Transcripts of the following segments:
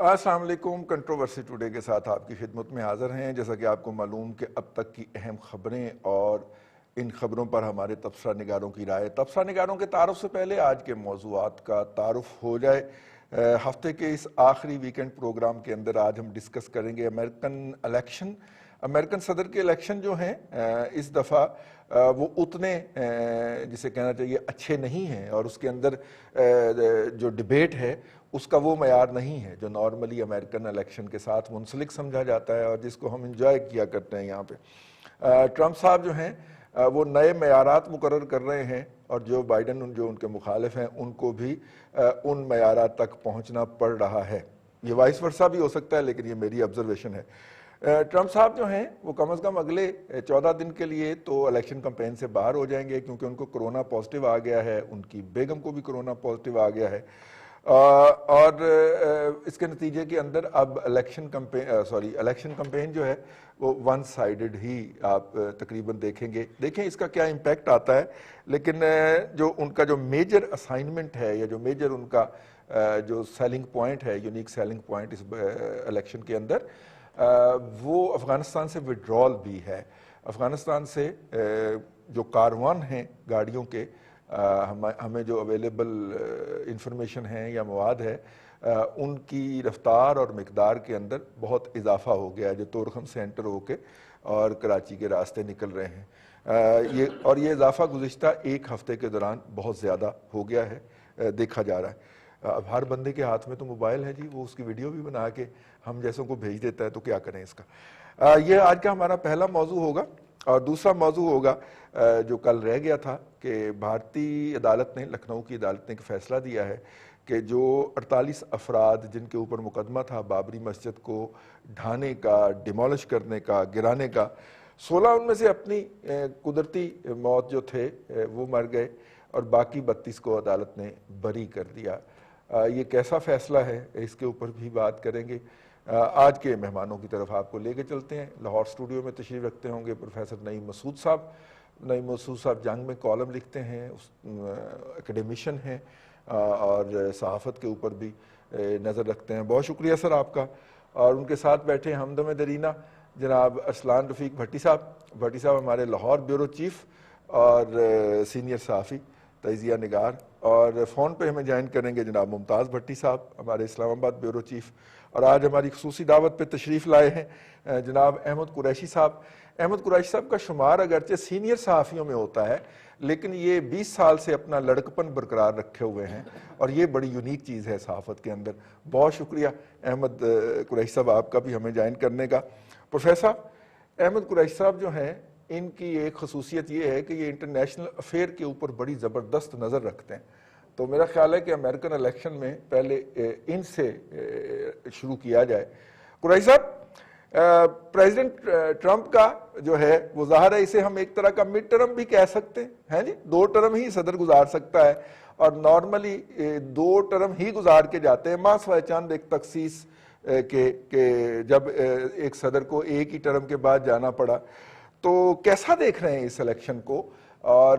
السلام علیکم. Controversy today کے ساتھ آپ کی خدمت میں حاضر ہیں. جیسا کہ آپ کو معلوم کہ اب تک کی اہم خبریں اور ان خبروں پر ہمارے تبصرہ نگاروں کی رائے. تبصرہ نگاروں کے تعارف سے پہلے آج کے موضوعات کا تعارف ہو جائے. ہفتے کے اس آخری ویکنڈ پروگرام کے اندر آج ہم ڈسکس کریں گے امریکن الیکشن. امریکن صدر کے الیکشن جو ہیں اس دفعہ وہ اتنے جسے کہنا چاہیے اچھے نہیں ہیں، اور اس کے اندر جو ڈیبیٹ ہے اس کا وہ معیار نہیں ہے جو نارملی امریکن الیکشن کے ساتھ منسلک سمجھا جاتا ہے اور جس کو ہم انجوائے کیا کرتے ہیں. یہاں پہ ٹرمپ صاحب جو ہیں وہ نئے معیارات مقرر کر رہے ہیں، اور جو بائیڈن جو ان کے مخالف ہیں ان کو بھی ان معیارات تک پہنچنا پڑ رہا ہے. یہ وائس ورثہ بھی ہو سکتا ہے، لیکن یہ میری آبزرویشن ہے. ٹرمپ صاحب جو ہیں وہ کم از کم اگلے 14 دن کے لیے تو الیکشن کمپین سے باہر ہو جائیں گے، کیونکہ ان کو کرونا پازیٹیو آ گیا ہے، ان کی بیگم کو بھی کرونا پازیٹیو آ گیا ہے، اور اس کے نتیجے کے اندر اب الیکشن کمپین جو ہے وہ ون سائیڈڈ ہی آپ تقریباً دیکھیں اس کا کیا امپیکٹ آتا ہے. لیکن جو ان کا جو میجر اسائنمنٹ ہے یا جو میجر ان کا جو سیلنگ پوائنٹ ہے، یونیک سیلنگ پوائنٹ اس الیکشن کے اندر، وہ افغانستان سے وڈرال بھی ہے. افغانستان سے جو کاروان ہیں گاڑیوں کے، ہمیں جو اویلیبل انفارمیشن ہے یا مواد ہے، ان کی رفتار اور مقدار کے اندر بہت اضافہ ہو گیا ہے، جو تورخم سے انٹر ہو کے اور کراچی کے راستے نکل رہے ہیں. یہ اضافہ گزشتہ ایک ہفتے کے دوران بہت زیادہ ہو گیا ہے، دیکھا جا رہا ہے. اب ہر بندے کے ہاتھ میں تو موبائل ہے جی، وہ اس کی ویڈیو بھی بنا کے ہم جیسوں کو بھیج دیتا ہے، تو کیا کریں اس کا. یہ آج کا ہمارا پہلا موضوع ہوگا. اور دوسرا موضوع ہوگا جو کل رہ گیا تھا کہ بھارتی عدالت نے، لکھنؤ کی عدالت نے ایک فیصلہ دیا ہے کہ جو 48 افراد جن کے اوپر مقدمہ تھا بابری مسجد کو ڈھانے کا، ڈیمولش کرنے کا، گرانے کا، 16 ان میں سے اپنی قدرتی موت جو تھے وہ مر گئے، اور باقی 32 کو عدالت نے بری کر دیا. یہ کیسا فیصلہ ہے اس کے اوپر بھی بات کریں گے. آج کے مہمانوں کی طرف آپ کو لے کے چلتے ہیں. لاہور اسٹوڈیو میں تشریف رکھتے ہوں گے پروفیسر نعیم مسعود صاحب. نعیم مسعود صاحب جنگ میں کالم لکھتے ہیں، اکیڈیمیشین ہیں، اور صحافت کے اوپر بھی نظر رکھتے ہیں. بہت شکریہ سر آپ کا. اور ان کے ساتھ بیٹھے ہمدم درینہ جناب ارسلان رفیق بھٹی صاحب. بھٹی صاحب ہمارے لاہور بیورو چیف اور سینئر صحافی، تجزیہ نگار. اور فون پہ ہمیں جوائن کریں گے جناب ممتاز بھٹی صاحب، ہمارے اسلام آباد بیورو چیف. اور آج ہماری خصوصی دعوت پہ تشریف لائے ہیں جناب احمد قریشی صاحب. احمد قریشی صاحب کا شمار اگرچہ سینئر صحافیوں میں ہوتا ہے، لیکن یہ 20 سال سے اپنا لڑکپن برقرار رکھے ہوئے ہیں، اور یہ بڑی یونیک چیز ہے صحافت کے اندر. بہت شکریہ احمد قریشی صاحب آپ کا بھی ہمیں جوائن کرنے کا. پروفیسر احمد قریشی صاحب جو ہیں، ان کی ایک خصوصیت یہ ہے کہ یہ انٹرنیشنل افیئر کے اوپر بڑی زبردست نظر رکھتے ہیں. تو میرا خیال ہے کہ امریکن الیکشن میں پہلے ان سے شروع کیا جائے. قریشی صاحب، پریزیڈنٹ ٹرمپ کا جو ہے وہ ظاہر ہے اسے ہم ایک طرح کا مڈ ٹرم بھی کہہ سکتے ہیں جی. 2 ٹرم ہی صدر گزار سکتا ہے، اور نارملی 2 ٹرم ہی گزار کے جاتے ہیں، ماں سوائے چاند ایک تخصیص کہ جب ایک صدر کو ایک ہی ٹرم کے بعد جانا پڑا. تو کیسا دیکھ رہے ہیں اس الیکشن کو؟ اور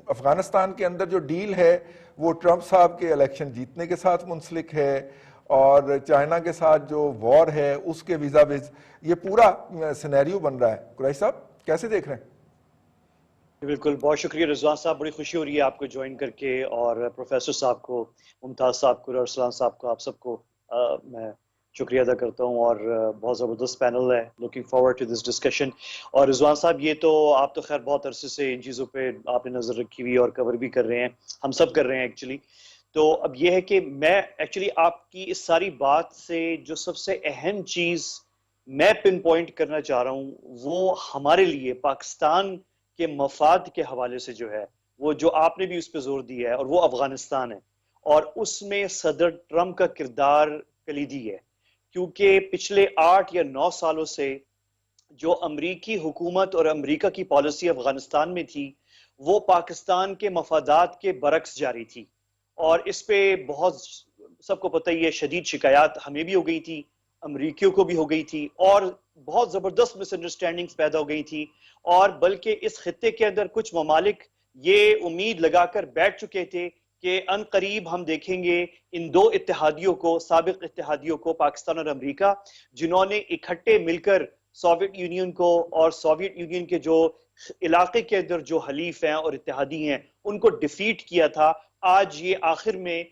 افغانستان کے اندر جو ڈیل ہے وہ ٹرمپ صاحب کے الیکشن جیتنے کے ساتھ منسلک ہے، اور چائنا کے ساتھ جو وار ہے اس کے ویزا ویز یہ پورا سینیریو بن رہا ہے. قریشی صاحب کیسے دیکھ رہے ہیں؟ بالکل، بہت شکریہ رضوان صاحب. بڑی خوشی ہو رہی ہے آپ کو جوائن کر کے، اور پروفیسر صاحب کو، ممتاز صاحب کو، ارسلان صاحب کو، آپ سب کو میں شکریہ ادا کرتا ہوں. اور بہت زبردست پینل ہے. Looking forward to this discussion. اور رضوان صاحب، یہ تو آپ تو خیر بہت عرصے سے ان چیزوں پہ آپ نے نظر رکھی ہوئی اور کور بھی کر رہے ہیں، ہم سب کر رہے ہیں ایکچولی. تو اب یہ ہے کہ میں ایکچولی آپ کی اس ساری بات سے جو سب سے اہم چیز میں پن پوائنٹ کرنا چاہ رہا ہوں، وہ ہمارے لیے پاکستان کے مفاد کے حوالے سے جو ہے، وہ جو آپ نے بھی اس پہ زور دیا ہے، اور وہ افغانستان ہے. اور اس میں صدر ٹرمپ کا کردار کلیدی ہے، کیونکہ پچھلے 8 یا 9 سالوں سے جو امریکی حکومت اور امریکہ کی پالیسی افغانستان میں تھی، وہ پاکستان کے مفادات کے برعکس جاری تھی. اور اس پہ بہت سب کو پتہ ہی ہے، شدید شکایات ہمیں بھی ہو گئی تھی، امریکیوں کو بھی ہو گئی تھی، اور بہت زبردست مس انڈرسٹینڈنگز پیدا ہو گئی تھی. اور بلکہ اس خطے کے اندر کچھ ممالک یہ امید لگا کر بیٹھ چکے تھے کہ ان قریب ہم دیکھیں گے ان دو اتحادیوں کو، سابق اتحادیوں کو، پاکستان اور امریکہ، جنہوں نے اکٹھے مل کر سوویت یونین کو اور سوویت یونین کے جو علاقے کے اندر جو حلیف ہیں اور اتحادی ہیں ان کو ڈیفیٹ کیا تھا، آج یہ آخر میں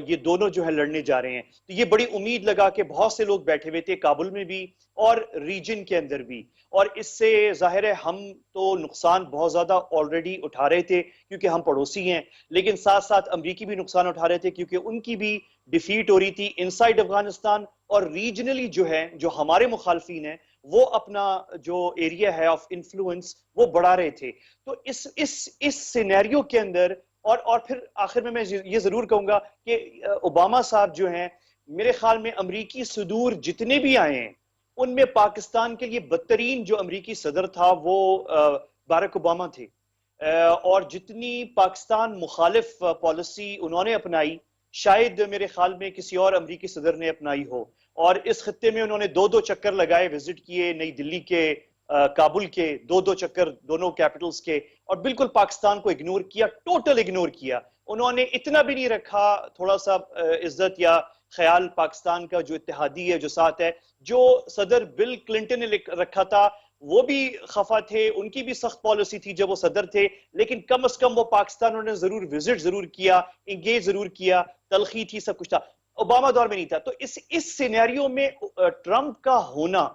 یہ دونوں جو ہے لڑنے جا رہے ہیں. تو یہ بڑی امید لگا کہ بہت سے لوگ بیٹھے ہوئے تھے کابل میں بھی اور ریجن کے اندر بھی، اور اس سے ظاہر ہے ہم تو نقصان بہت زیادہ آلریڈی اٹھا رہے تھے کیونکہ ہم پڑوسی ہیں، لیکن ساتھ ساتھ امریکی بھی نقصان اٹھا رہے تھے کیونکہ ان کی بھی ڈیفیٹ ہو رہی تھی انسائیڈ افغانستان، اور ریجنلی جو ہے جو ہمارے مخالفین ہیں وہ اپنا جو ایریا ہے آف انفلوئنس وہ بڑھا رہے تھے. تو اس سینیریو کے اندر اور پھر آخر میں یہ ضرور کہوں گا کہ اوباما صاحب جو ہیں، میرے خیال میں امریکی صدور جتنے بھی آئے ہیں ان میں پاکستان کے لیے بدترین جو امریکی صدر تھا وہ بارک اوباما تھے، اور جتنی پاکستان مخالف پالیسی انہوں نے اپنائی شاید میرے خیال میں کسی اور امریکی صدر نے اپنائی ہو. اور اس خطے میں انہوں نے دو چکر لگائے، وزٹ کیے نئی دلی کے، کابل کے، دو چکر دونوں کیپٹلز کے، اور بالکل پاکستان کو اگنور کیا، ٹوٹل اگنور کیا. انہوں نے اتنا بھی نہیں رکھا تھوڑا سا عزت یا خیال پاکستان کا جو اتحادی ہے جو ساتھ ہے. جو صدر بل کلنٹن نے رکھا تھا وہ بھی خفا تھے، ان کی بھی سخت پالیسی تھی جب وہ صدر تھے، لیکن کم از کم وہ پاکستان انہوں نے ضرور وزٹ ضرور کیا، انگیج ضرور کیا، تلخی تھی، سب کچھ تھا. اوباما دور میں نہیں تھا. تو اس سینیریو میں ٹرمپ کا ہونا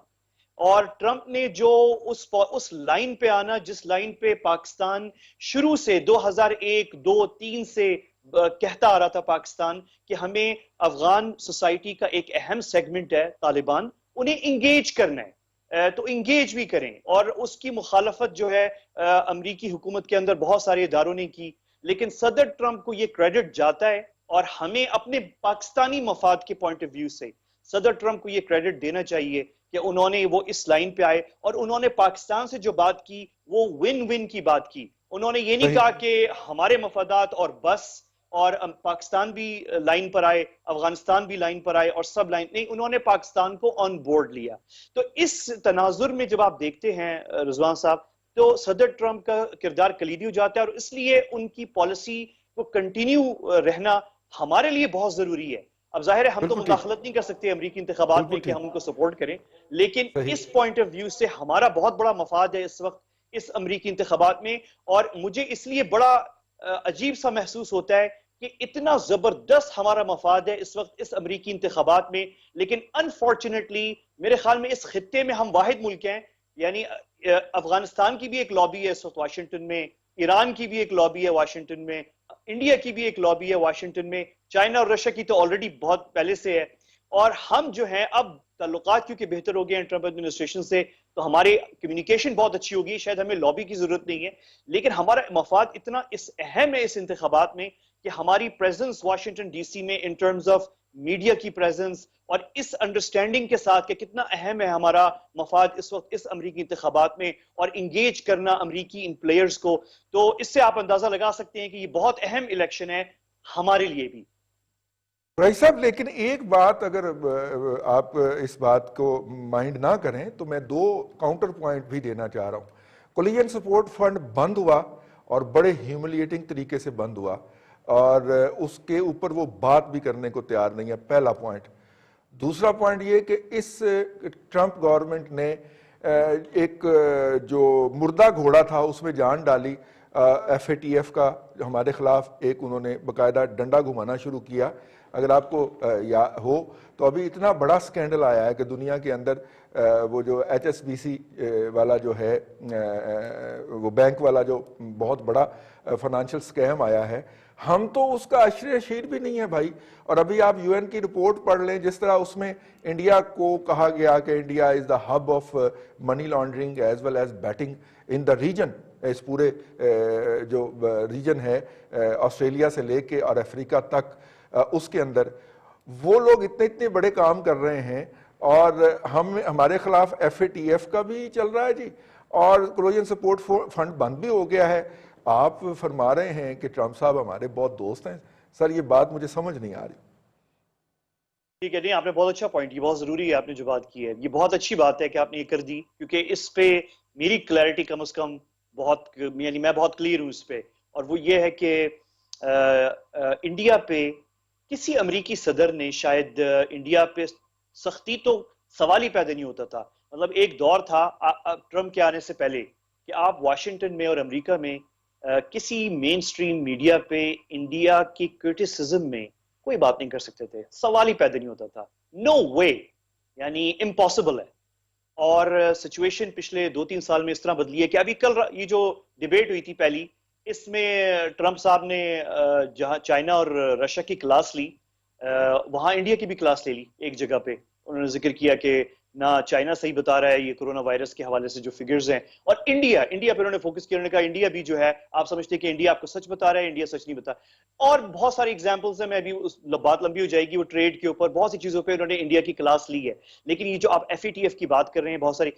اور ٹرمپ نے جو اس لائن پہ آنا جس لائن پہ پاکستان شروع سے 2001 2 3 سے کہتا آ رہا تھا پاکستان کہ ہمیں افغان سوسائٹی کا ایک اہم سیگمنٹ ہے طالبان، انہیں انگیج کرنا ہے، تو انگیج بھی کریں. اور اس کی مخالفت جو ہے امریکی حکومت کے اندر بہت سارے اداروں نے کی، لیکن صدر ٹرمپ کو یہ کریڈٹ جاتا ہے، اور ہمیں اپنے پاکستانی مفاد کے پوائنٹ آف ویو سے صدر ٹرمپ کو یہ کریڈٹ دینا چاہیے کہ انہوں نے وہ اس لائن پہ آئے اور انہوں نے پاکستان سے جو بات کی وہ ون ون کی بات کی. انہوں نے یہ نہیں کہا کہ ہمارے مفادات اور بس اور پاکستان بھی لائن پر آئے، افغانستان بھی لائن پر آئے اور سب لائن نہیں، انہوں نے پاکستان کو آن بورڈ لیا. تو اس تناظر میں جب آپ دیکھتے ہیں رضوان صاحب تو صدر ٹرمپ کا کردار کلیدی ہو جاتا ہے، اور اس لیے ان کی پالیسی کو کنٹینیو رہنا ہمارے لیے بہت ضروری ہے. اب ظاہر ہے ہم تو مداخلت نہیں کر سکتے امریکی انتخابات میں کہ ہم ان کو سپورٹ کریں، لیکن اس پوائنٹ آف ویو سے ہمارا بہت بڑا مفاد ہے اس وقت اس امریکی انتخابات میں. اور مجھے اس لیے بڑا عجیب سا محسوس ہوتا ہے کہ اتنا زبردست ہمارا مفاد ہے اس وقت اس امریکی انتخابات میں، لیکن انفارچونیٹلی میرے خیال میں اس خطے میں ہم واحد ملک ہیں. یعنی افغانستان کی بھی ایک لابی ہے اس وقت واشنگٹن میں، ایران کی بھی ایک لابی ہے واشنگٹن میں، انڈیا کی بھی ایک لابی ہے واشنگٹن میں، چائنا اور رشیا کی تو آلریڈی بہت پہلے سے ہے. اور ہم جو ہیں اب تعلقات کیونکہ بہتر ہو گئے ہیں ٹرمپ ایڈمنسٹریشن سے، تو ہماری کمیونیکیشن بہت اچھی ہوگی، شاید ہمیں لابی کی ضرورت نہیں ہے، لیکن ہمارا مفاد اتنا اہم ہے اس انتخابات میں کہ ہماری پریزنس واشنگٹن ڈی سی میں ان ٹرمز آف میڈیا کی پریزنس، اور اس انڈرسٹینڈنگ کے ساتھ کہ کتنا اہم ہے ہمارا مفاد اس وقت اس امریکی انتخابات میں اور انگیج کرنا امریکی ان پلیئرز کو. تو اس سے آپ اندازہ لگا سکتے ہیں کہ یہ بہت اہم الیکشن ہے ہمارے لیے بھی. رئیس صاحب لیکن ایک بات اگر آپ اس بات کو مائنڈ نہ کریں تو میں دو کاؤنٹر پوائنٹ بھی دینا چاہ رہا ہوں. کولیجن سپورٹ فنڈ بند ہوا اور بڑے ہیوملیٹنگ طریقے سے بند ہوا، اور اس کے اوپر وہ بات بھی کرنے کو تیار نہیں ہے، پہلا پوائنٹ. دوسرا پوائنٹ یہ کہ اس ٹرمپ گورنمنٹ نے ایک جو مردہ گھوڑا تھا اس میں جان ڈالی. ایف اے ٹی ایف کا ہمارے خلاف ایک انہوں نے باقاعدہ ڈنڈا گھمانا شروع کیا. اگر آپ کو ہو تو ابھی اتنا بڑا سکینڈل آیا ہے کہ دنیا کے اندر وہ جو ایچ ایس بی سی والا جو ہے وہ بینک والا جو بہت بڑا فائنانشل سکیم آیا ہے، ہم تو اس کا عشر شیر بھی نہیں ہے بھائی. اور ابھی آپ یو این کی رپورٹ پڑھ لیں، جس طرح اس میں انڈیا کو کہا گیا کہ India is the hub of money laundering as well as betting in the region. اس پورے جو ریجن ہے آسٹریلیا سے لے کے اور افریقہ تک، اس کے اندر وہ لوگ اتنے بڑے کام کر رہے ہیں، اور ہمارے خلاف ایف اے ٹی ایف کا بھی چل رہا ہے جی، اور کولیجن سپورٹ فنڈ بند بھی ہو گیا ہے. آپ فرما رہے ہیں کہ ٹرمپ صاحب ہمارے بہت دوست ہیں. سر یہ بات مجھے سمجھ نہیں آ رہی. ٹھیک ہے، نہیں آپ نے بہت اچھا پوائنٹ، یہ بہت ضروری ہے آپ نے جو بات کی ہے، یہ بہت اچھی بات ہے کہ آپ نے یہ کر دی، کیونکہ اس پہ میری کلیئرٹی کم از کم بہت، یعنی میں بہت کلیئر ہوں اس پہ. اور وہ یہ ہے کہ انڈیا پہ کسی امریکی صدر نے شاید انڈیا پہ سختی تو سوال ہی پیدا نہیں ہوتا تھا. مطلب ایک دور تھا ٹرمپ کے آنے سے پہلے کہ آپ واشنگٹن میں اور امریکہ میں کسی مین سٹریم میڈیا پہ انڈیا کی کرٹیسزم میں کوئی بات نہیں کر سکتے تھے, سوال ہی پیدا نہیں ہوتا تھا. نو وے, یعنی امپاسبل ہے. اور سچویشن پچھلے 2-3 سال میں اس طرح بدلی ہے کہ ابھی کل یہ جو ڈیبیٹ ہوئی تھی پہلی, اس میں ٹرمپ صاحب نے جہاں چائنا اور رشیا کی کلاس لی, وہاں انڈیا کی بھی کلاس لے لی ایک جگہ پہ. انہوں نے ذکر کیا کہ نہ چائنا صحیح بتا رہا ہے یہ کرونا وائرس کے حوالے سے جو فگرز ہیں, اور انڈیا پہ انہوں نے فوکس کیا. انہوں نے کہا انڈیا بھی جو ہے آپ سمجھتے ہیں کہ انڈیا آپ کو سچ بتا رہا ہے, انڈیا سچ نہیں بتا. اور بہت ساری ایگزامپلز ہیں, میں ابھی بات لمبی ہو جائے گی, وہ ٹریڈ کے اوپر بہت سی چیزوں پہ انہوں نے انڈیا کی کلاس لی ہے. لیکن یہ جو آپ FATF کی بات کر رہے ہیں, بہت ساری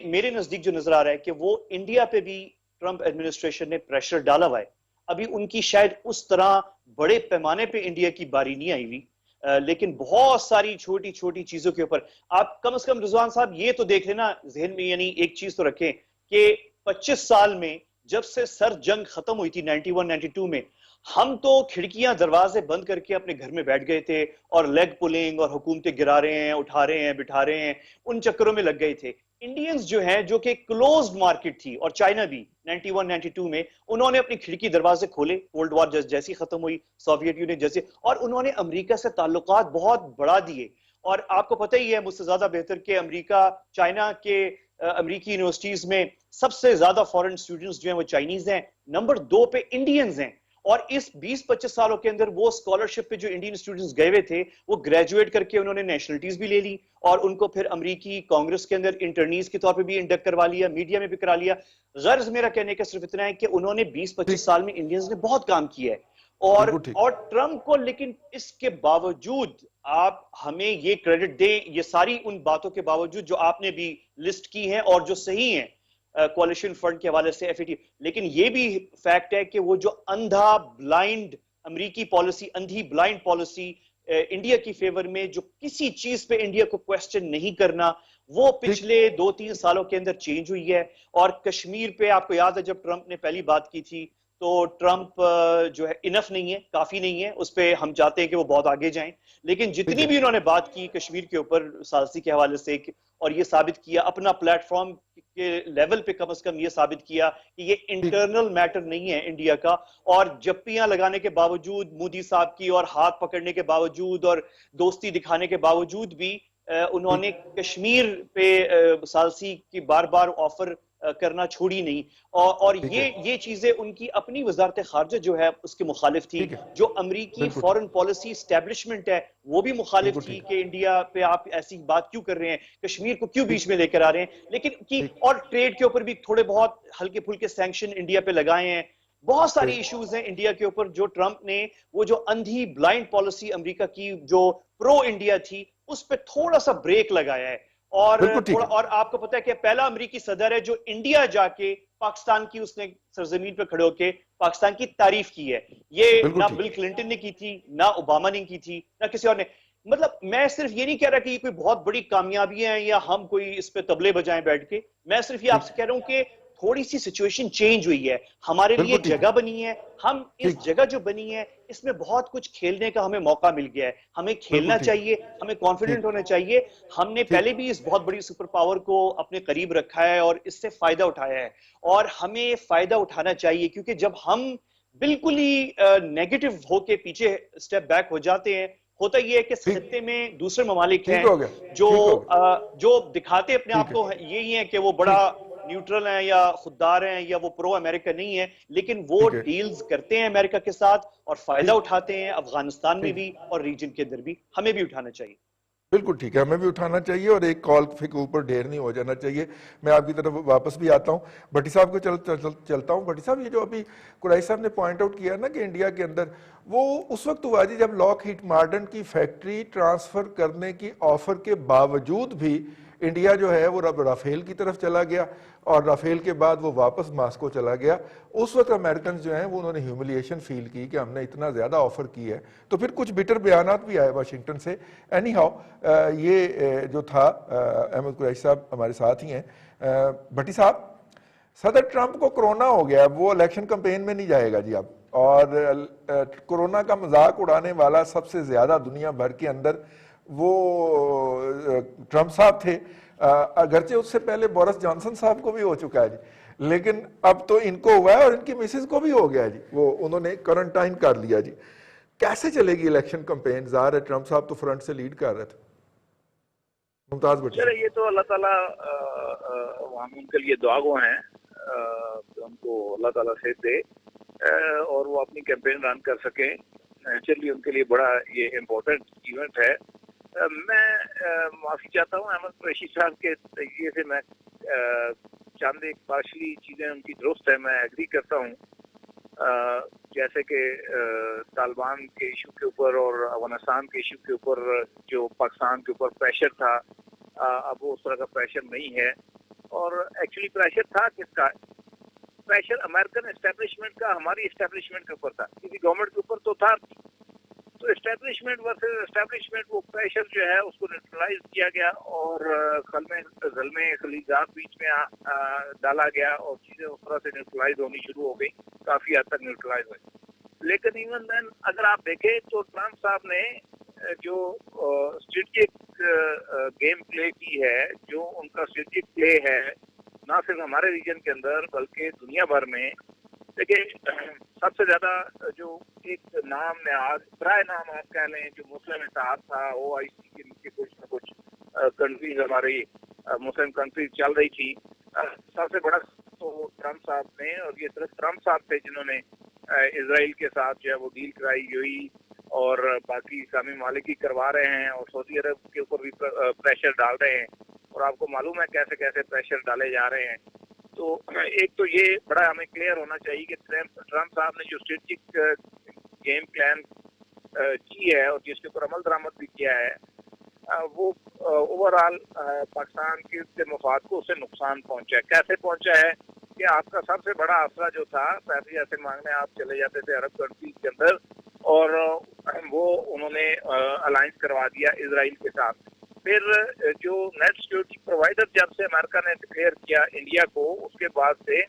میرے نزدیک جو نظر آ رہا ہے کہ وہ انڈیا پہ بھی ٹرمپ ایڈمنسٹریشن نے پریشر ڈالا ہوا ہے. ابھی ان کی شاید اس طرح بڑے پیمانے پہ انڈیا کی باری نہیں آئی ہوئی, لیکن بہت ساری چھوٹی چھوٹی چیزوں کے اوپر آپ کم از کم رضوان صاحب یہ تو دیکھ لینا ذہن میں, یعنی ایک چیز تو رکھیں کہ 25 سال میں جب سے سر جنگ ختم ہوئی تھی 91-92 میں, ہم تو کھڑکیاں دروازے بند کر کے اپنے گھر میں بیٹھ گئے تھے اور لیگ پولنگ اور حکومتیں گرا رہے ہیں, اٹھا رہے ہیں, بٹھا رہے ہیں, ان چکروں میں لگ گئے تھے. انڈینز جو ہیں جو کہ کلوزڈ مارکیٹ تھی, اور چائنا بھی 91-92 میں انہوں نے اپنی کھڑکی دروازے کھولے, کولڈ وار جیسی ختم ہوئی, سوویت یونین جیسے, اور انہوں نے امریکہ سے تعلقات بہت بڑھا دیے. اور آپ کو پتہ ہی ہے مجھ سے زیادہ بہتر کہ امریکہ چائنا کے امریکی یونیورسٹیز میں سب سے زیادہ فورن اسٹوڈنٹس جو ہیں وہ چائنیز ہیں, نمبر 2 پہ انڈینز ہیں. اور اس 20-25 سالوں کے اندر وہ اسکالرشپ پہ جو انڈین اسٹوڈنٹس گئے ہوئے تھے وہ گریجویٹ کر کے انہوں نے نیشنلٹیز بھی لے لی, اور ان کو پھر امریکی کانگریس کے اندر انٹرنیز کے طور پہ بھی انڈکٹ کروا لیا, میڈیا میں بھی کرا لیا. غرض میرا کہنے کا صرف اتنا ہے کہ انہوں نے 20-25 سال میں انڈینز نے بہت کام کیا ہے. اور ٹرمپ کو, لیکن اس کے باوجود آپ ہمیں یہ کریڈٹ دیں, یہ ساری ان باتوں کے باوجود جو آپ نے بھی لسٹ کی ہیں اور جو صحیح ہیں کوalition فنڈ کے حوالے سے FATF, لیکن یہ بھی فیکٹ ہے کہ وہ جو اندھا بلائنڈ امریکی پالیسی, اندھی بلائنڈ پالیسی انڈیا کی فیور میں, جو کسی چیز پہ انڈیا کو کویسچن نہیں کرنا, وہ پچھلے 2-3 سالوں کے اندر چینج ہوئی ہے. اور کشمیر پہ آپ کو یاد ہے جب ٹرمپ نے پہلی بات کی تھی تو ٹرمپ جو ہے انف نہیں ہے, کافی نہیں ہے, اس پہ ہم چاہتے ہیں کہ وہ بہت آگے جائیں. لیکن جتنی بھی انہوں نے بات کی کشمیر کے اوپر ثالثی کے حوالے سے, اور یہ ثابت کیا اپنا پلیٹ فارم کے لیول پہ کم از کم یہ ثابت کیا کہ یہ انٹرنل میٹر نہیں ہے انڈیا کا. اور جپیاں لگانے کے باوجود مودی صاحب کی, اور ہاتھ پکڑنے کے باوجود, اور دوستی دکھانے کے باوجود بھی انہوں نے کشمیر پہ ثالثی کی بار بار آفر کرنا چھوڑی نہیں. اور یہ چیزیں ان کی اپنی وزارت خارجہ جو ہے اس کے مخالف تھی, جو امریکی فورن پالیسی اسٹیبلشمنٹ ہے وہ بھی مخالف تھی کہ انڈیا پہ آپ ایسی بات کیوں کر رہے ہیں, کشمیر کو کیوں بیچ میں لے کر آ رہے ہیں. لیکن اور ٹریڈ کے اوپر بھی تھوڑے بہت ہلکے پھلکے سینکشن انڈیا پہ لگائے ہیں. بہت ساری ایشوز ہیں انڈیا کے اوپر جو ٹرمپ نے, وہ جو اندھی بلائنڈ پالیسی امریکہ کی جو پرو انڈیا تھی اس پہ تھوڑا سا بریک لگایا ہے. اور آپ کو پتہ ہے کہ پہلا امریکی صدر ہے جو انڈیا جا کے پاکستان کی اس نے سرزمین پہ کھڑے ہو کے پاکستان کی تعریف کی ہے. یہ نہ بل کلنٹن نے کی تھی, نہ اوباما نے کی تھی, نہ کسی اور نے. مطلب میں صرف یہ نہیں کہہ رہا کہ یہ کوئی بہت بڑی کامیابی ہے یا ہم کوئی اس پہ طبلے بجائیں بیٹھ کے, میں صرف یہ آپ سے کہہ رہا ہوں کہ تھوڑی سی سچویشن چینج ہوئی ہے, ہمارے لیے جگہ بنی ہے, ہم اس جگہ جو بنی ہے اس میں بہت کچھ کھیلنے کا ہمیں موقع مل گیا ہے. ہمیں کھیلنا چاہیے, ہمیں کانفیڈنٹ ہونا چاہیے. ہم نے پہلے بھی اس بہت بڑی سپر پاور کو اپنے قریب رکھا ہے اور اس سے فائدہ اٹھایا ہے, اور ہمیں فائدہ اٹھانا چاہیے. کیونکہ جب ہم بالکل ہی نیگیٹو ہو کے پیچھے سٹیپ بیک ہو جاتے ہیں, ہوتا یہ ہے کہ خطے میں دوسرے ممالک ہیں جو دکھاتے اپنے آپ کو یہی ہیں کہ وہ بڑا نیوٹرل ہیں یا خوددار ہیں یا وہ پرو امریکہ نہیں ہے, لیکن وہ ڈیلز کرتے ہیں امریکہ کے ساتھ اور فائدہ اٹھاتے ہیں افغانستان میں بھی اور ریجن کے اندر بھی. ہمیں بھی اٹھانا چاہیے. بالکل ٹھیک ہے, ہمیں بھی اٹھانا چاہیے اور ایک کال کے اوپر ڈھیر نہیں ہو جانا چاہیے. میں آپ کی طرف واپس بھی آتا ہوں, بھٹی صاحب کو چلتا ہوں. بھٹی صاحب, یہ جو ابھی قریشی صاحب نے پوائنٹ آؤٹ کیا نا کہ انڈیا کے اندر وہ اس وقت ہوا جی جب لاک ہیڈ مارٹن کی فیکٹری ٹرانسفر کرنے کی آفر کے باوجود بھی انڈیا جو ہے وہ رافیل کی طرف چلا گیا, اور رافیل کے بعد وہ واپس ماسکو چلا گیا. اس وقت امریکنز جو ہیں وہ انہوں نے ہیوملیشن فیل کی کہ ہم نے اتنا زیادہ آفر کی ہے, تو پھر کچھ بیٹر بیانات بھی آئے واشنگٹن سے. اینی ہاؤ یہ جو تھا, احمد قریشی صاحب ہمارے ساتھ ہی ہیں. بھٹی صاحب, صدر ٹرمپ کو کرونا ہو گیا, وہ الیکشن کمپین میں نہیں جائے گا جی اب, اور کورونا کا مذاق اڑانے والا سب سے زیادہ دنیا بھر کے اندر وہ ٹرمپ صاحب تھے. اگرچہ اس سے پہلے بورس جانسن صاحب کو بھی ہو چکا ہے جی, لیکن اب تو ان کو ہوا ہے اور ان کی مسز کو بھی ہو گیا جی, وہ انہوں نے کوارنٹائن کر لیا جی. کیسے چلے گی الیکشن کمپین؟ ظاہر ہے ٹرمپ صاحب تو فرنٹ سے لیڈ کر رہے تھے. ممتاز بھٹی چلے یہ تو اللہ تعالیٰ ہم ان کے لیے دعا گو ہیں کہ ان کو اللہ تعالیٰ صحت دے اور وہ اپنی کیمپین رن کر سکیں. چلیے ان کے لیے بڑا یہ امپورٹنٹ ایونٹ ہے. میں معافی چاہتا ہوں احمد قریشی صاحب کے تجزیے سے. میں چاند ایک پارشلی چیزیں ان کی درست ہے, میں ایگری کرتا ہوں. جیسے کہ طالبان کے ایشو کے اوپر اور افغانستان کے ایشو کے اوپر جو پاکستان کے اوپر پریشر تھا, اب وہ اس طرح کا پریشر نہیں ہے. اور ایکچولی پریشر تھا کس کا؟ پریشر امریکن اسٹیبلشمنٹ کا ہماری اسٹیبلشمنٹ کے اوپر تھا, کسی گورنمنٹ کے اوپر تو تھا. تو اسٹیبلشمنٹ ورسز اسٹیبلشمنٹ وہ پریشر جو ہے اس کو نیوٹرلائز کیا گیا اور زلمے خلیجات بیچ میں ڈالا گیا اور چیزیں اس طرح سے نیوٹرلائز ہونی شروع ہو گئی, کافی حد تک نیوٹرلائز ہوئی. لیکن ایون دین اگر آپ دیکھیں تو ٹرمپ صاحب نے جو اسٹریٹجک گیم پلے کی ہے, جو ان کا اسٹریٹجک پلے ہے نہ صرف ہمارے ریجن کے اندر بلکہ دنیا بھر میں. دیکھیں سب سے زیادہ جو ایک نام نہاد برائے نام آپ کہہ لیں جو مسلم اتحاد تھا, او آئی سی کے نیچے کچھ نہ کچھ کنٹریز ہماری مسلم کنٹریز چل رہی تھی, سب سے بڑا تو ٹرمپ صاحب نے, اور یہ صرف ٹرمپ صاحب تھے جنہوں نے اسرائیل کے ساتھ جو ہے وہ ڈیل کرائی ہوئی اور باقی اسلامی ممالک ہی کروا رہے ہیں اور سعودی عرب کے اوپر بھی پریشر ڈال رہے ہیں. اور آپ کو معلوم ہے کیسے کیسے پریشر ڈالے جا رہے ہیں. تو ایک تو یہ بڑا ہمیں کلیئر ہونا چاہیے کہ ٹرمپ صاحب نے جو اسٹریٹجک گیم پلان کی ہے اور جس کے اوپر عمل درآمد بھی کیا ہے, وہ اوور آل پاکستان کے مفاد کو اسے نقصان پہنچا ہے. کیسے پہنچا ہے کہ آپ کا سب سے بڑا آسرا جو تھا, پیسے ایسے مانگنے آپ چلے جاتے تھے عرب کنٹریز کے اندر, اور وہ انہوں نے الائنس کروا دیا اسرائیل کے ساتھ. پھر جو نیٹ سیکورٹی پرووائڈر جب سے امریکہ نے ڈکلیئر کیا انڈیا کو, اس کے بعد سے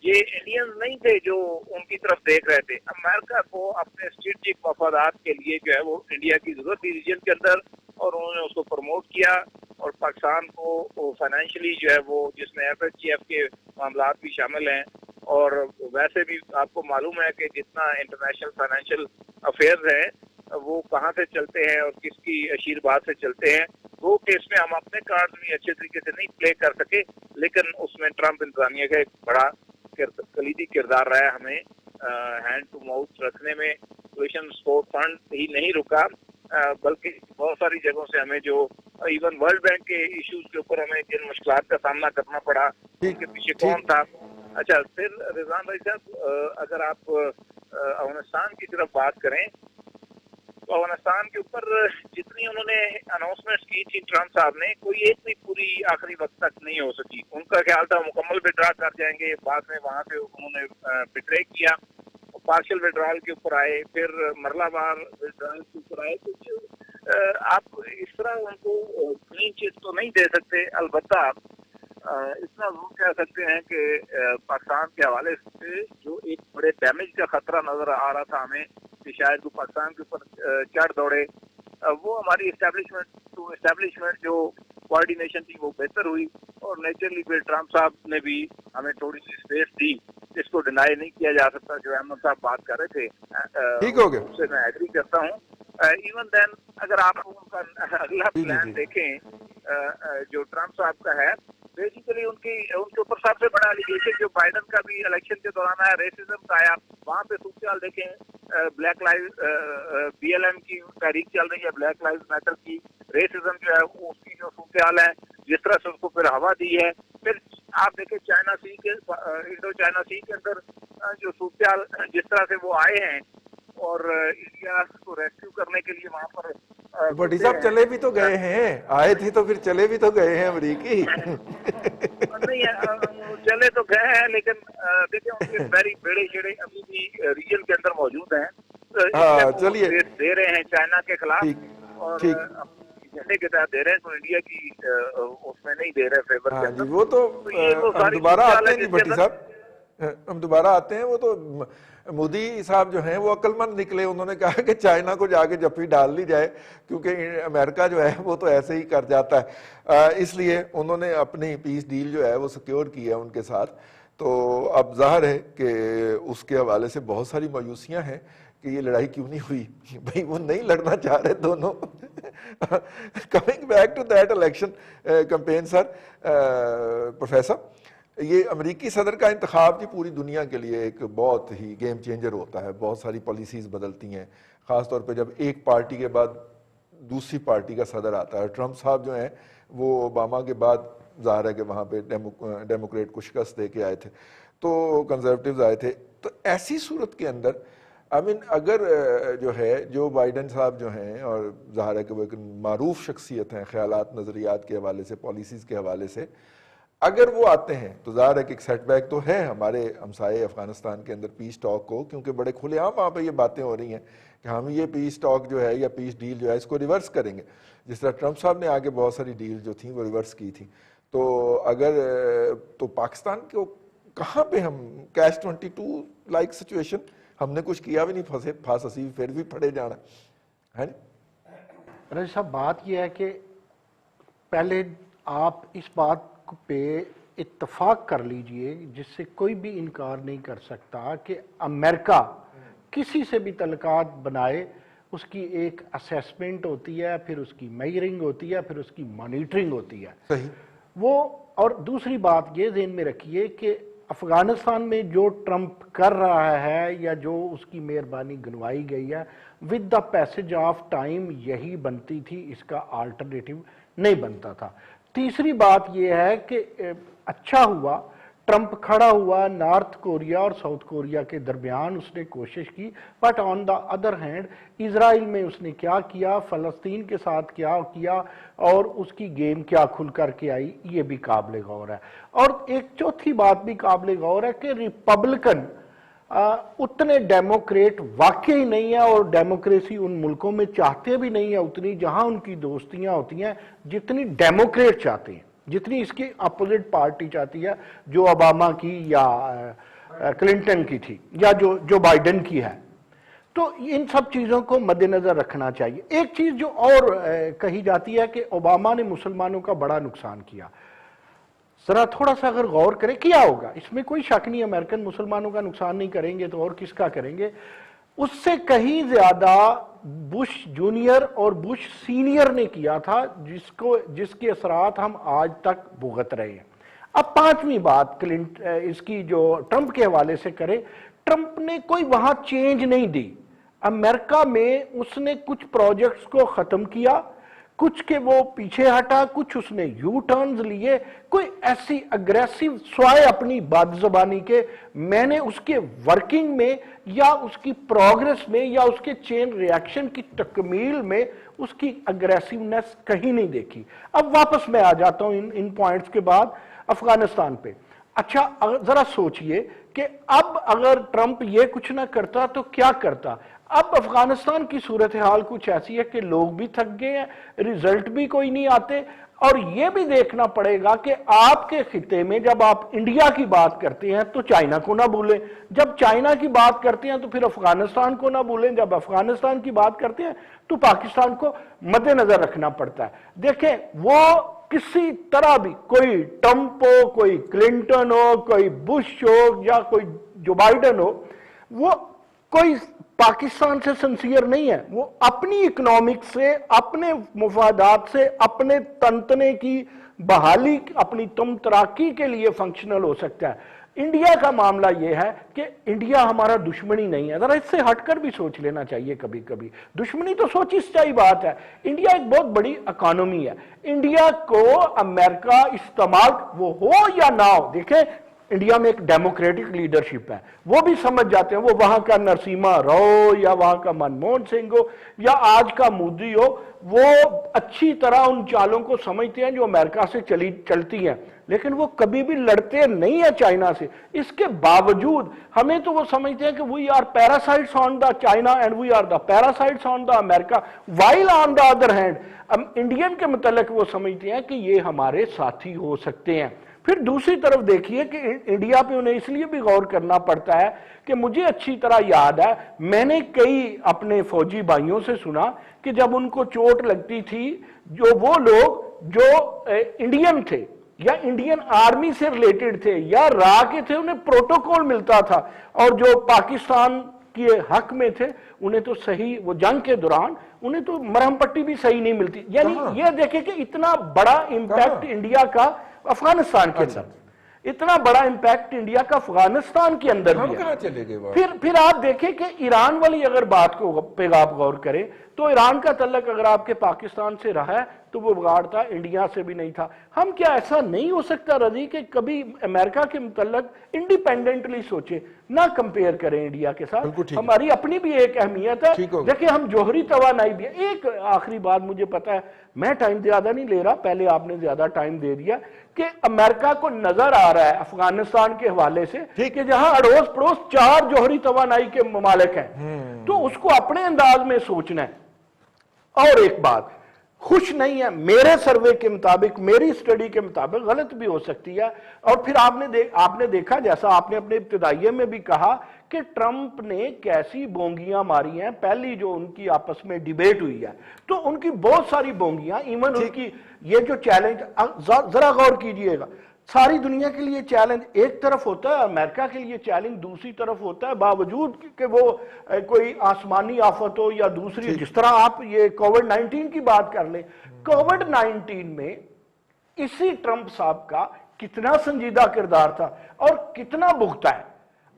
یہ انڈینز نہیں تھے جو ان کی طرف دیکھ رہے تھے. امریکہ کو اپنے اسٹریٹجک مفادات کے لیے جو ہے وہ انڈیا کی ضرورت تھی ریجن کے اندر, اور انہوں نے اس کو پروموٹ کیا. اور پاکستان کو فائنینشلی جو ہے وہ, جس میں ایف ایچ ٹی ایف کے معاملات بھی شامل ہیں, اور ویسے بھی آپ کو معلوم ہے کہ جتنا انٹرنیشنل فائنینشیل افیئرز ہیں وہ کہاں سے چلتے ہیں اور کس کی آشیرواد سے چلتے ہیں. وہ کیس میں ہم اپنے کارڈ بھی اچھے طریقے سے نہیں پلے کر سکے, لیکن اس میں ٹرمپ انتظامیہ کا ایک بڑا کلیدی کردار رہا ہے ہمیں ہینڈ ٹو ماؤتھ رکھنے میں. کویشن سپورٹ فنڈ ہی نہیں رکا, بلکہ بہت ساری جگہوں سے ہمیں جو ایون ورلڈ بینک کے ایشوز کے اوپر ہمیں جن مشکلات کا سامنا کرنا پڑا, ان کے پیچھے کون تھا. اچھا, پھر رضوان بھائی صاحب اگر آپ افغانستان کی طرف بات کریں تو افغانستان کے اوپر جتنی انہوں نے اناؤنسمنٹس کی تھی ٹرمپ صاحب نے, کوئی ایک بھی پوری آخری وقت تک نہیں ہو سکی. ان کا خیال تھا مکمل وڈرا کر جائیں گے, بعد میں وہاں سے انہوں نے بٹرے کیا, پارشل وڈرال کے اوپر آئے, پھر مرلہ بار وڈرال کے اوپر آئے. تو آپ اس طرح ان کو کلین چیٹ تو نہیں دے سکتے. البتہ اتنا ضرور کہہ سکتے ہیں کہ پاکستان کے حوالے سے جو ایک بڑے ڈیمیج کا خطرہ نظر آ رہا تھا ہمیں کہ شاید وہ پاکستان کے اوپر چڑھ دوڑے, وہ ہماری اسٹیبلشمنٹ ٹو اسٹیبلشمنٹ جو کوآرڈینیشن تھی وہ بہتر ہوئی. اور نیچرلی پھر ٹرمپ صاحب نے بھی ہمیں تھوڑی سی اسپیس دی, اس کو ڈینائی نہیں کیا جا سکتا. جو احمد صاحب بات کر رہے تھے ٹھیک ہو گیا, اس سے میں ایگری کرتا ہوں. ایون دین اگر آپ ان کا اگلا پلان دیکھیں جو ٹرمپ صاحب کا ہے, بیسیکلی ان کے اوپر سب سے بڑا ایلیگیشن جو بائیڈن کا بھی الیکشن کے دوران آیا, ریسزم کا آیا. وہاں پہ صورتحال دیکھیں, black life B L M کی تحریک چل رہی ہے, بلیک لائف میٹر کی. ریسزم جو ہے اس کی جو صورتحال ہے, جس طرح سے اس کو پھر ہوا دی ہے. پھر آپ دیکھیں چائنا سی کے انڈو چائنا سی کے اندر جو صورتحال جس طرح سے وہ آئے ہیں اور انڈیا کو ریسکیو کرنے کے لیے وہاں پر بھٹی صاحب چلے بھی تو گئے ہیں, آئے تھے تو پھر چلے بھی تو گئے ہیں امریکی. نہیں چلے تو گئے ہیں, لیکن دیکھیں ان کے بیڑے شیڑے ابھی بھی ریجن کے اندر موجود ہیں. ہاں چلیے دے رہے ہیں چائنا کے خلاف, اور ٹھیک جھنڈے کے تحت دے رہے ہیں, تو انڈیا کی اس میں نہیں دے رہے فیور کے ہاں جی. اندر. وہ تو یہ وہ ہم ساری دوبارہ صورتحال آتے ہے ہیں جی جس کے بھٹی اندر. صاحب, ہم دوبارہ آتے ہیں. وہ تو مودی صاحب جو ہیں وہ عقل مند نکلے. انہوں نے کہا کہ چائنا کو جا کے جپی ڈال لی جائے کیونکہ امریکہ جو ہے وہ تو ایسے ہی کر جاتا ہے. اس لیے انہوں نے اپنی پیس ڈیل جو ہے وہ سیکیور کی ہے ان کے ساتھ. تو اب ظاہر ہے کہ اس کے حوالے سے بہت ساری مایوسیاں ہیں کہ یہ لڑائی کیوں نہیں ہوئی. بھائی وہ نہیں لڑنا چاہ رہے دونوں. Coming back to that election campaign sir, professor, یہ امریکی صدر کا انتخاب کی پوری دنیا کے لیے ایک بہت ہی گیم چینجر ہوتا ہے. بہت ساری پالیسیز بدلتی ہیں, خاص طور پہ جب ایک پارٹی کے بعد دوسری پارٹی کا صدر آتا ہے. ٹرمپ صاحب جو ہیں وہ اوباما کے بعد ظاہر ہے کہ وہاں پہ ڈیموکریٹ کو شکست دے کے آئے تھے, تو کنزرویٹیوز آئے تھے. تو ایسی صورت کے اندر اگر جو ہے جو بائیڈن صاحب جو ہیں, اور ظاہر ہے کہ وہ ایک معروف شخصیت ہیں خیالات نظریات کے حوالے سے, پالیسیز کے حوالے سے, اگر وہ آتے ہیں تو ظاہر ہے کہ ایک سیٹ بیک تو ہے ہمارے ہمسائے افغانستان کے اندر پیس ٹاک کو, کیونکہ بڑے کھلے عام وہاں پہ یہ باتیں ہو رہی ہیں کہ ہم یہ پیس ٹاک جو ہے یا پیس ڈیل جو ہے اس کو ریورس کریں گے, جس طرح ٹرمپ صاحب نے آگے بہت ساری ڈیل جو تھیں وہ ریورس کی تھیں. تو اگر تو پاکستان کو کہاں پہ ہم کیش 22 لائک سچویشن, ہم نے کچھ کیا بھی نہیں, پھانس ہسی پھر بھی پڑے جانا ہے. رضی صاحب بات یہ ہے کہ پہلے آپ اس بات پہ اتفاق کر لیجئے جس سے کوئی بھی انکار نہیں کر سکتا کہ امریکہ کسی سے بھی تعلقات بنائے, اس کی ایک اسیسمنٹ ہوتی ہے, پھر اس کی میئرنگ ہوتی ہے, پھر اس کی مانیٹرنگ ہوتی ہے. صحیح. وہ اور دوسری بات یہ ذہن میں رکھیے کہ افغانستان میں جو ٹرمپ کر رہا ہے یا جو اس کی مہربانی گنوائی گئی ہے, with the passage of time یہی بنتی تھی, اس کا آلٹرنیٹیو نہیں بنتا تھا. تیسری بات یہ ہے کہ اچھا ہوا ٹرمپ کھڑا ہوا نارتھ کوریا اور ساؤتھ کوریا کے درمیان, اس نے کوشش کی, but on the other hand Israel میں اس نے کیا کیا, فلسطین کے ساتھ کیا کیا, اور اس کی گیم کیا کھل کر کے آئی, یہ بھی قابل غور ہے. اور ایک چوتھی بات بھی قابل غور ہے کہ ریپبلکن اتنے ڈیموکریٹ واقعی نہیں ہے, اور ڈیموکریسی ان ملکوں میں چاہتے بھی نہیں ہے اتنی جہاں ان کی دوستیاں ہوتی ہیں جتنی ڈیموکریٹ چاہتے ہیں, جتنی اس کی اپوزٹ پارٹی چاہتی ہے, جو اوباما کی یا کلنٹن کی تھی یا جو بائیڈن کی ہے. تو ان سب چیزوں کو مد نظر رکھنا چاہیے. ایک چیز جو اور کہی جاتی ہے کہ اوباما نے مسلمانوں کا بڑا نقصان کیا, ذرا تھوڑا سا اگر غور کریں کیا ہوگا, اس میں کوئی شک نہیں, امریکن مسلمانوں کا نقصان نہیں کریں گے تو اور کس کا کریں گے. اس سے کہیں زیادہ بش جونیئر اور بش سینئر نے کیا تھا, جس کے اثرات ہم آج تک بھگت رہے ہیں. اب پانچویں بات اس کی جو ٹرمپ کے حوالے سے کرے, ٹرمپ نے کوئی وہاں چینج نہیں دی. امریکہ میں اس نے کچھ پروجیکٹس کو ختم کیا, کچھ کے وہ پیچھے ہٹا, کچھ اس نے یو ٹرنز لیے. کوئی ایسی اگریسیو سوائے اپنی بد زبانی کے میں نے اس کے ورکنگ میں یا اس کی پروگریس میں یا اس کے چین ریاکشن کی تکمیل میں اس کی اگریسیونیس کہیں نہیں دیکھی. اب واپس میں آ جاتا ہوں ان پوائنٹس کے بعد افغانستان پہ. اچھا ذرا سوچئے کہ اب اگر ٹرمپ یہ کچھ نہ کرتا تو کیا کرتا. اب افغانستان کی صورتحال کچھ ایسی ہے کہ لوگ بھی تھک گئے ہیں, ریزلٹ بھی کوئی نہیں آتے, اور یہ بھی دیکھنا پڑے گا کہ آپ کے خطے میں جب آپ انڈیا کی بات کرتے ہیں تو چائنا کو نہ بھولیں, جب چائنا کی بات کرتے ہیں تو پھر افغانستان کو نہ بھولیں, جب افغانستان کی بات کرتے ہیں تو پاکستان کو مد نظر رکھنا پڑتا ہے. دیکھیں وہ کسی طرح بھی کوئی ٹرمپ ہو, کوئی کلنٹن ہو, کوئی بش ہو یا کوئی جو بائیڈن ہو, وہ کوئی پاکستان سے سنسیئر نہیں ہے. وہ اپنی اکنامک سے, اپنے مفادات سے, اپنے تنتنے کی بحالی, اپنی تراکی کے لیے فنکشنل ہو سکتا ہے. انڈیا کا معاملہ یہ ہے کہ انڈیا ہمارا دشمنی نہیں ہے. ذرا اس سے ہٹ کر بھی سوچ لینا چاہیے کبھی کبھی. دشمنی تو سوچی سچائی بات ہے. انڈیا ایک بہت بڑی اکانومی ہے. انڈیا کو امریکہ استعمال وہ ہو یا نہ ہو, دیکھیں انڈیا میں ایک ڈیموکریٹک لیڈرشپ ہے, وہ بھی سمجھ جاتے ہیں, وہ وہاں کا نرسیما راؤ یا وہاں کا منموہن سنگھ ہو یا آج کا مودی ہو, وہ اچھی طرح ان چالوں کو سمجھتے ہیں جو امریکہ سے چلتی ہیں, لیکن وہ کبھی بھی لڑتے نہیں ہیں چائنا سے. اس کے باوجود ہمیں تو وہ سمجھتے ہیں کہ we are parasites on the China and we are the parasites on the America, while on the other hand Indian کے متعلق وہ سمجھتے ہیں کہ یہ ہمارے ساتھی ہو سکتے ہیں. پھر دوسری طرف دیکھیے کہ انڈیا پہ انہیں اس لیے بھی غور کرنا پڑتا ہے کہ مجھے اچھی طرح یاد ہے، میں نے کئی اپنے فوجی بھائیوں سے سنا کہ جب ان کو چوٹ لگتی تھی، جو وہ لوگ جو انڈین تھے یا انڈین آرمی سے ریلیٹڈ تھے یا را کے تھے، انہیں پروٹوکول ملتا تھا، اور جو پاکستان کے حق میں تھے انہیں تو صحیح، وہ جنگ کے دوران انہیں تو مرہم پٹی بھی صحیح نہیں ملتی. یعنی یہ دیکھیں کہ اتنا بڑا امپیکٹ انڈیا کا افغانستان کے اندر، اتنا بڑا امپیکٹ انڈیا کا افغانستان کے اندر بھی ہے. پھر آپ دیکھیں کہ ایران والی اگر بات کو پہ آپ غور کریں تو ایران کا تعلق اگر آپ کے پاکستان سے رہا ہے تو وہ بگاڑتا انڈیا سے بھی نہیں تھا. ہم کیا ایسا نہیں ہو سکتا رضی کہ کبھی امریکہ کے متعلق انڈیپینڈنٹلی سوچیں، نہ کمپیئر کریں انڈیا کے ساتھ؟ ہماری اپنی بھی ایک اہمیت ہے. دیکھیں ہم جوہری توانائی بھی. ایک آخری بات مجھے پتا ہے، میں ٹائم زیادہ نہیں لے رہا، پہلے آپ نے زیادہ ٹائم دے دیا، کہ امریکہ کو نظر آ رہا ہے افغانستان کے حوالے سے کہ جہاں اڑوس پڑوس 4 جوہری توانائی کے ممالک ہیں، تو اس کو اپنے انداز میں سوچنا ہے. اور ایک بات خوش نہیں ہے میرے سروے کے مطابق، میری اسٹڈی کے مطابق، غلط بھی ہو سکتی ہے. اور پھر آپ نے دیکھا، جیسا آپ نے اپنے ابتدائیے میں بھی کہا، کہ ٹرمپ نے کیسی بونگیاں ماری ہیں. پہلی جو ان کی آپس میں ڈیبیٹ ہوئی ہے تو ان کی بہت ساری بونگیاں، ایون ان کی یہ جو چیلنج، ذرا غور کیجئے گا، ساری دنیا کے لیے چیلنج ایک طرف ہوتا ہے، امریکہ کے لیے چیلنج دوسری طرف ہوتا ہے، باوجود کہ وہ کوئی آسمانی آفت ہو یا دوسری. جس طرح آپ یہ کووڈ-19 کی بات کر لیں، کووڈ-19 میں اسی ٹرمپ صاحب کا کتنا سنجیدہ کردار تھا اور کتنا بھگتا ہے.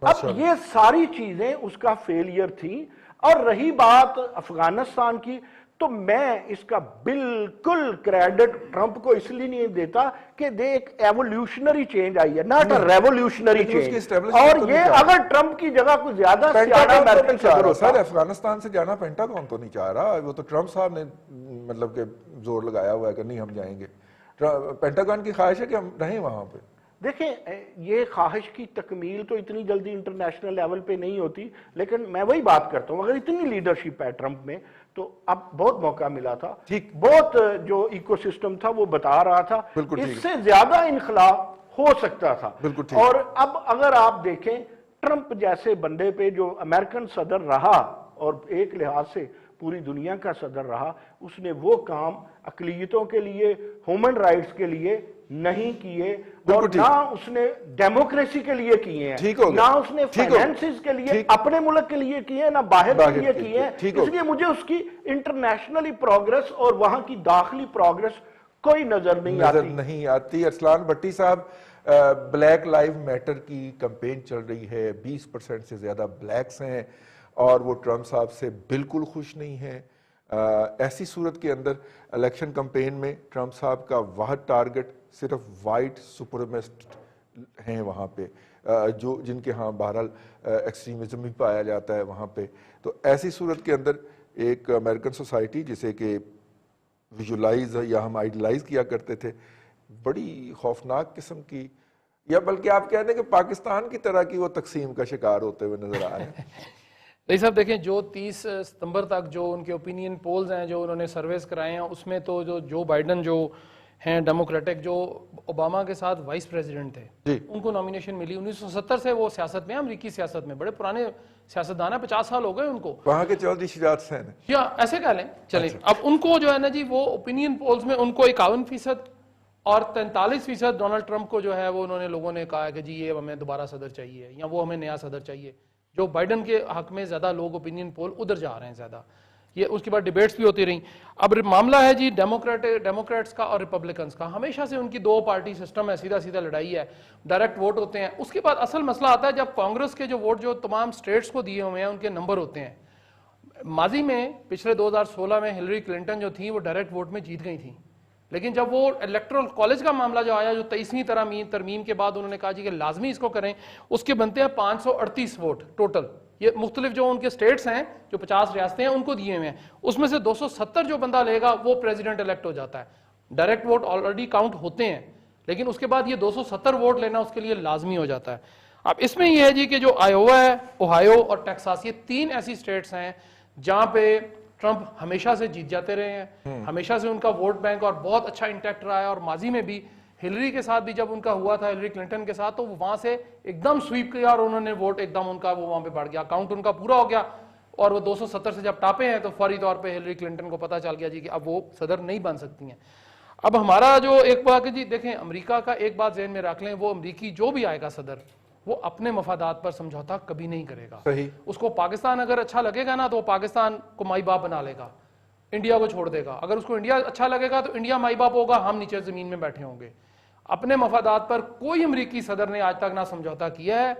اب یہ ساری چیزیں اس کا فیلئر تھیں. اور رہی بات افغانستان کی، تو میں اس کا بالکل کریڈٹ ٹرمپ کو اس لیے نہیں دیتا کہ ایک ایولیوشنری چینج آئی ہے، ناٹ اے ریولیوشنری چینج. اور یہ اگر ٹرمپ کی جگہ کو زیادہ سیاہ امریکن صدر ہوتا، سر افغانستان سے جانا پینٹاگون تو نہیں چاہ رہا، وہ تو ٹرمپ صاحب نے مطلب کہ زور لگایا ہوا ہے کہ نہیں ہم جائیں گے. پینٹاگون کی خواہش ہے کہ ہم رہیں وہاں پہ. دیکھیں یہ خواہش کی تکمیل تو اتنی جلدی انٹرنیشنل لیول پہ نہیں ہوتی، لیکن میں وہی بات کرتا ہوں، اگر اتنی لیڈرشپ ہے ٹرمپ میں تو اب بہت موقع ملا تھا. بہت جو ایکو سسٹم تھا وہ بتا رہا تھا، اس سے زیادہ انخلا ہو سکتا تھا. اور اب اگر آپ دیکھیں ٹرمپ جیسے بندے پہ جو امریکن صدر رہا اور ایک لحاظ سے پوری دنیا کا صدر رہا، اس نے وہ کام اقلیتوں کے لیے، ہیومن رائٹس کے لیے نہیں کیے، اور نہ اس نے ڈیموکریسی کے لیے کیے ہیں، نہ اس نے فائنینسز کے لیے اپنے ملک کے لیے کیے، نہ باہر کے لیے کیے ہیں. اس لیے مجھے اس کی انٹرنیشنلی پروگرس اور وہاں کی داخلی پروگرس کوئی نظر نہیں آتی. ارسلان بھٹی صاحب، بلیک لائف میٹر کی کمپین چل رہی ہے، 20% سے زیادہ بلیکس ہیں اور وہ ٹرمپ صاحب سے بالکل خوش نہیں ہیں. ایسی صورت کے اندر الیکشن کمپین میں ٹرمپ صاحب کا واحد ٹارگٹ صرف وائٹ سپرمیسٹ ہیں وہاں پہ، جن کے ہاں بہرحال ایکسٹریمزم بھی پایا جاتا ہے وہاں پہ. تو ایسی صورت کے اندر ایک امریکن سوسائٹی جسے کہ ویژولائز یا ہم آئیڈلائز کیا کرتے تھے، بڑی خوفناک قسم کی، یا بلکہ آپ کہہ دیں کہ پاکستان کی طرح کی وہ تقسیم کا شکار ہوتے ہوئے نظر آ رہے ہیں. رئی صاحب دیکھیں، جو 30 ستمبر تک جو ان کے اوپینین پولز ہیں جو انہوں نے سرویز کرائے ہیں، اس میں تو جو بائیڈن جو ہیں ڈیموکریٹک، جو اوباما کے ساتھ وائس پریزیڈنٹ تھے، ان کو نامینیشن ملی. 1970 سے وہ سیاست میں، امریکی سیاست میں بڑے پرانے سیاستدان ہیں، 50 سال ہو گئے ان کو. وہاں کے چودھری شجاعت حسین یا ایسے کہہ لیں چلیں. اب ان کو جو ہے نا جی، وہ اوپینین پولز میں ان کو 51% اور 43% ڈونلڈ ٹرمپ کو جو ہے وہ انہوں نے لوگوں نے کہا کہ جی یہ ہمیں دوبارہ صدر چاہیے یا وہ ہمیں نیا صدر چاہیے. جو بائیڈن کے حق میں زیادہ لوگ اوپینین پول ادھر جا رہے ہیں زیادہ. یہ اس کے بعد ڈیبیٹس بھی ہوتی رہیں. اب معاملہ ہے جی ڈیموکریٹس کا اور ریپبلکنس کا. ہمیشہ سے ان کی 2 پارٹی سسٹم ہے، سیدھا سیدھا لڑائی ہے، ڈائریکٹ ووٹ ہوتے ہیں. اس کے بعد اصل مسئلہ آتا ہے جب کانگریس کے جو ووٹ جو تمام سٹیٹس کو دیے ہوئے ہیں ان کے نمبر ہوتے ہیں. ماضی میں پچھلے 2016 میں ہلری کلنٹن جو تھیں وہ ڈائریکٹ ووٹ میں جیت گئی تھیں، لیکن جب وہ الیکٹرل کالج کا معاملہ جو آیا، جو 23ویں ترمیم کے بعد انہوں نے کہا جی کہ لازمی اس کو کریں، اس کے بنتے ہیں 538 ووٹ ٹوٹل. یہ مختلف جو ان کے سٹیٹس ہیں، جو 50 ریاستیں ہیں ان کو دیے ہوئے ہیں. اس میں سے 270 جو بندہ لے گا وہ پریزیڈنٹ الیکٹ ہو جاتا ہے. ڈائریکٹ ووٹ آلریڈی کاؤنٹ ہوتے ہیں، لیکن اس کے بعد یہ 270 ووٹ لینا اس کے لیے لازمی ہو جاتا ہے. اب اس میں یہ ہے جی کہ جو آئیووا ہے، اوہایو اور ٹیکساس، یہ 3 ایسی سٹیٹس ہیں جہاں پہ ٹرمپ ہمیشہ سے جیت جاتے رہے ہیں. ہمیشہ سے ان کا ووٹ بینک اور بہت اچھا انٹیکٹ رہا ہے، اور ماضی میں بھی ہلری کے ساتھ بھی جب ان کا ہوا تھا، ہلری کلنٹن کے ساتھ، تو وہاں سے ایک دم سویپ کیا اور انہوں نے ووٹ ایک دم ان کا وہ وہاں پہ بڑھ گیا، اکاؤنٹ ان کا پورا ہو گیا، اور وہ 270 سے جب ٹاپے ہیں تو فوری طور پہ ہلری کلنٹن کو پتا چل گیا جی کہ اب وہ صدر نہیں بن سکتی ہیں۔ اب ہمارا جو ایک بات کہ جی دیکھیں امریکہ کا ایک بات ذہن میں رکھ لیں، وہ امریکی جو بھی آئے گا صدر وہ اپنے مفادات پر سمجھوتا کبھی نہیں کرے گا۔ اس کو پاکستان اگر اچھا لگے گا نا تو وہ پاکستان کو مائی باپ بنا لے گا، انڈیا کو چھوڑ دے گا۔ اگر اس کو انڈیا اچھا لگے گا تو انڈیا مائی باپ ہوگا، ہم نیچے زمین میں بیٹھے ہوں گے۔ اپنے مفادات پر کوئی امریکی صدر نے آج تک نہ سمجھوتا کیا ہے،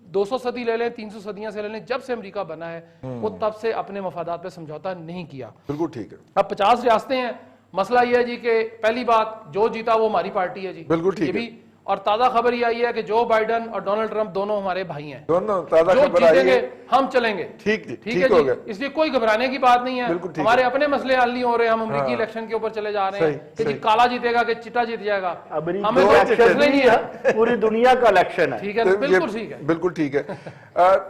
200 صدی لے لیں، 300 صدیاں سے لے لیں، جب سے امریکہ بنا ہے وہ تب سے اپنے مفادات پہ سمجھوتا نہیں کیا۔ بالکل ٹھیک ہے۔ اب 50 ریاستیں ہیں، مسئلہ یہ ہے جی کہ پہلی بات جو جیتا وہ ہماری پارٹی ہے جی، بالکل ٹھیک ہے۔ اور تازہ خبر یہ آئی ہے کہ جو بائیڈن اور ڈونلڈ ٹرمپ دونوں ہمارے بھائی ہیں، دونوں تازہ جو خبر آئی جیتیں گے ہے، ہم چلیں گے۔ ٹھیک جی، ٹھیک ہے ٹھیک ہو جی، گیا۔ اس لیے کوئی گھبرانے کی بات نہیں ہے، بالکل ٹھیک ہے۔ ہمارے اپنے مسئلے حل نہیں ہو رہے، ہم امریکی الیکشن کے اوپر چلے جا رہے ہیں کہ جی کالا جیتے گا کہ چٹا جیت جائے گا، ہمیں کوئی فیصلہ نہیں ہے، پوری دنیا کا الیکشن ہے۔ ٹھیک ہے، بالکل ٹھیک ہے، بالکل ٹھیک ہے۔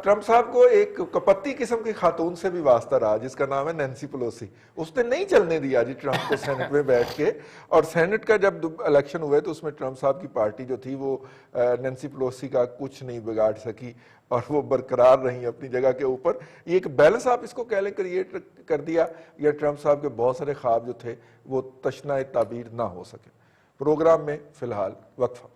ٹرمپ صاحب کو ایک کپتی قسم کی خاتون سے بھی واسطہ رہا جس کا نام ہے نینسی پلوسی، اس نے نہیں چلنے دیا جی ٹرمپ کو سینٹ میں بیٹھ کے، اور سینٹ کا جب الیکشن ہوئے تو اس میں ٹرمپ صاحب کی پارٹی جو تھی وہ نینسی پلوسی کا کچھ نہیں بگاڑ سکی اور وہ برقرار رہی اپنی جگہ کے اوپر۔ یہ ایک بیلنس آپ اس کو کہہ لیں کریٹ کر دیا، یا ٹرمپ صاحب کے بہت سارے خواب جو تھے وہ تشنہ تعبیر نہ ہو سکے۔ پروگرام میں فی الحال وقفہ۔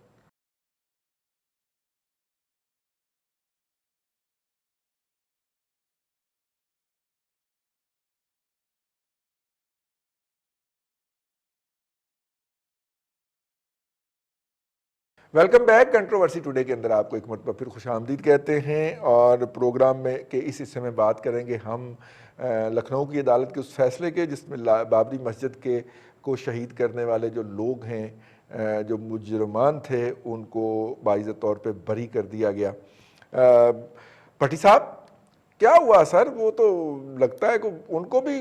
Welcome back. کنٹروورسی ٹوڈے کے اندر آپ کو ایک مرتبہ پھر خوش آمدید کہتے ہیں، اور پروگرام میں کے اس حصے میں بات کریں گے ہم لکھنؤ کی عدالت کے اس فیصلے کے جس میں بابری مسجد کے کو شہید کرنے والے جو لوگ ہیں، جو مجرمان تھے، ان کو باعزت طور پہ بری کر دیا گیا۔ بھٹی صاحب کیا ہوا سر؟ وہ تو لگتا ہے کہ ان کو بھی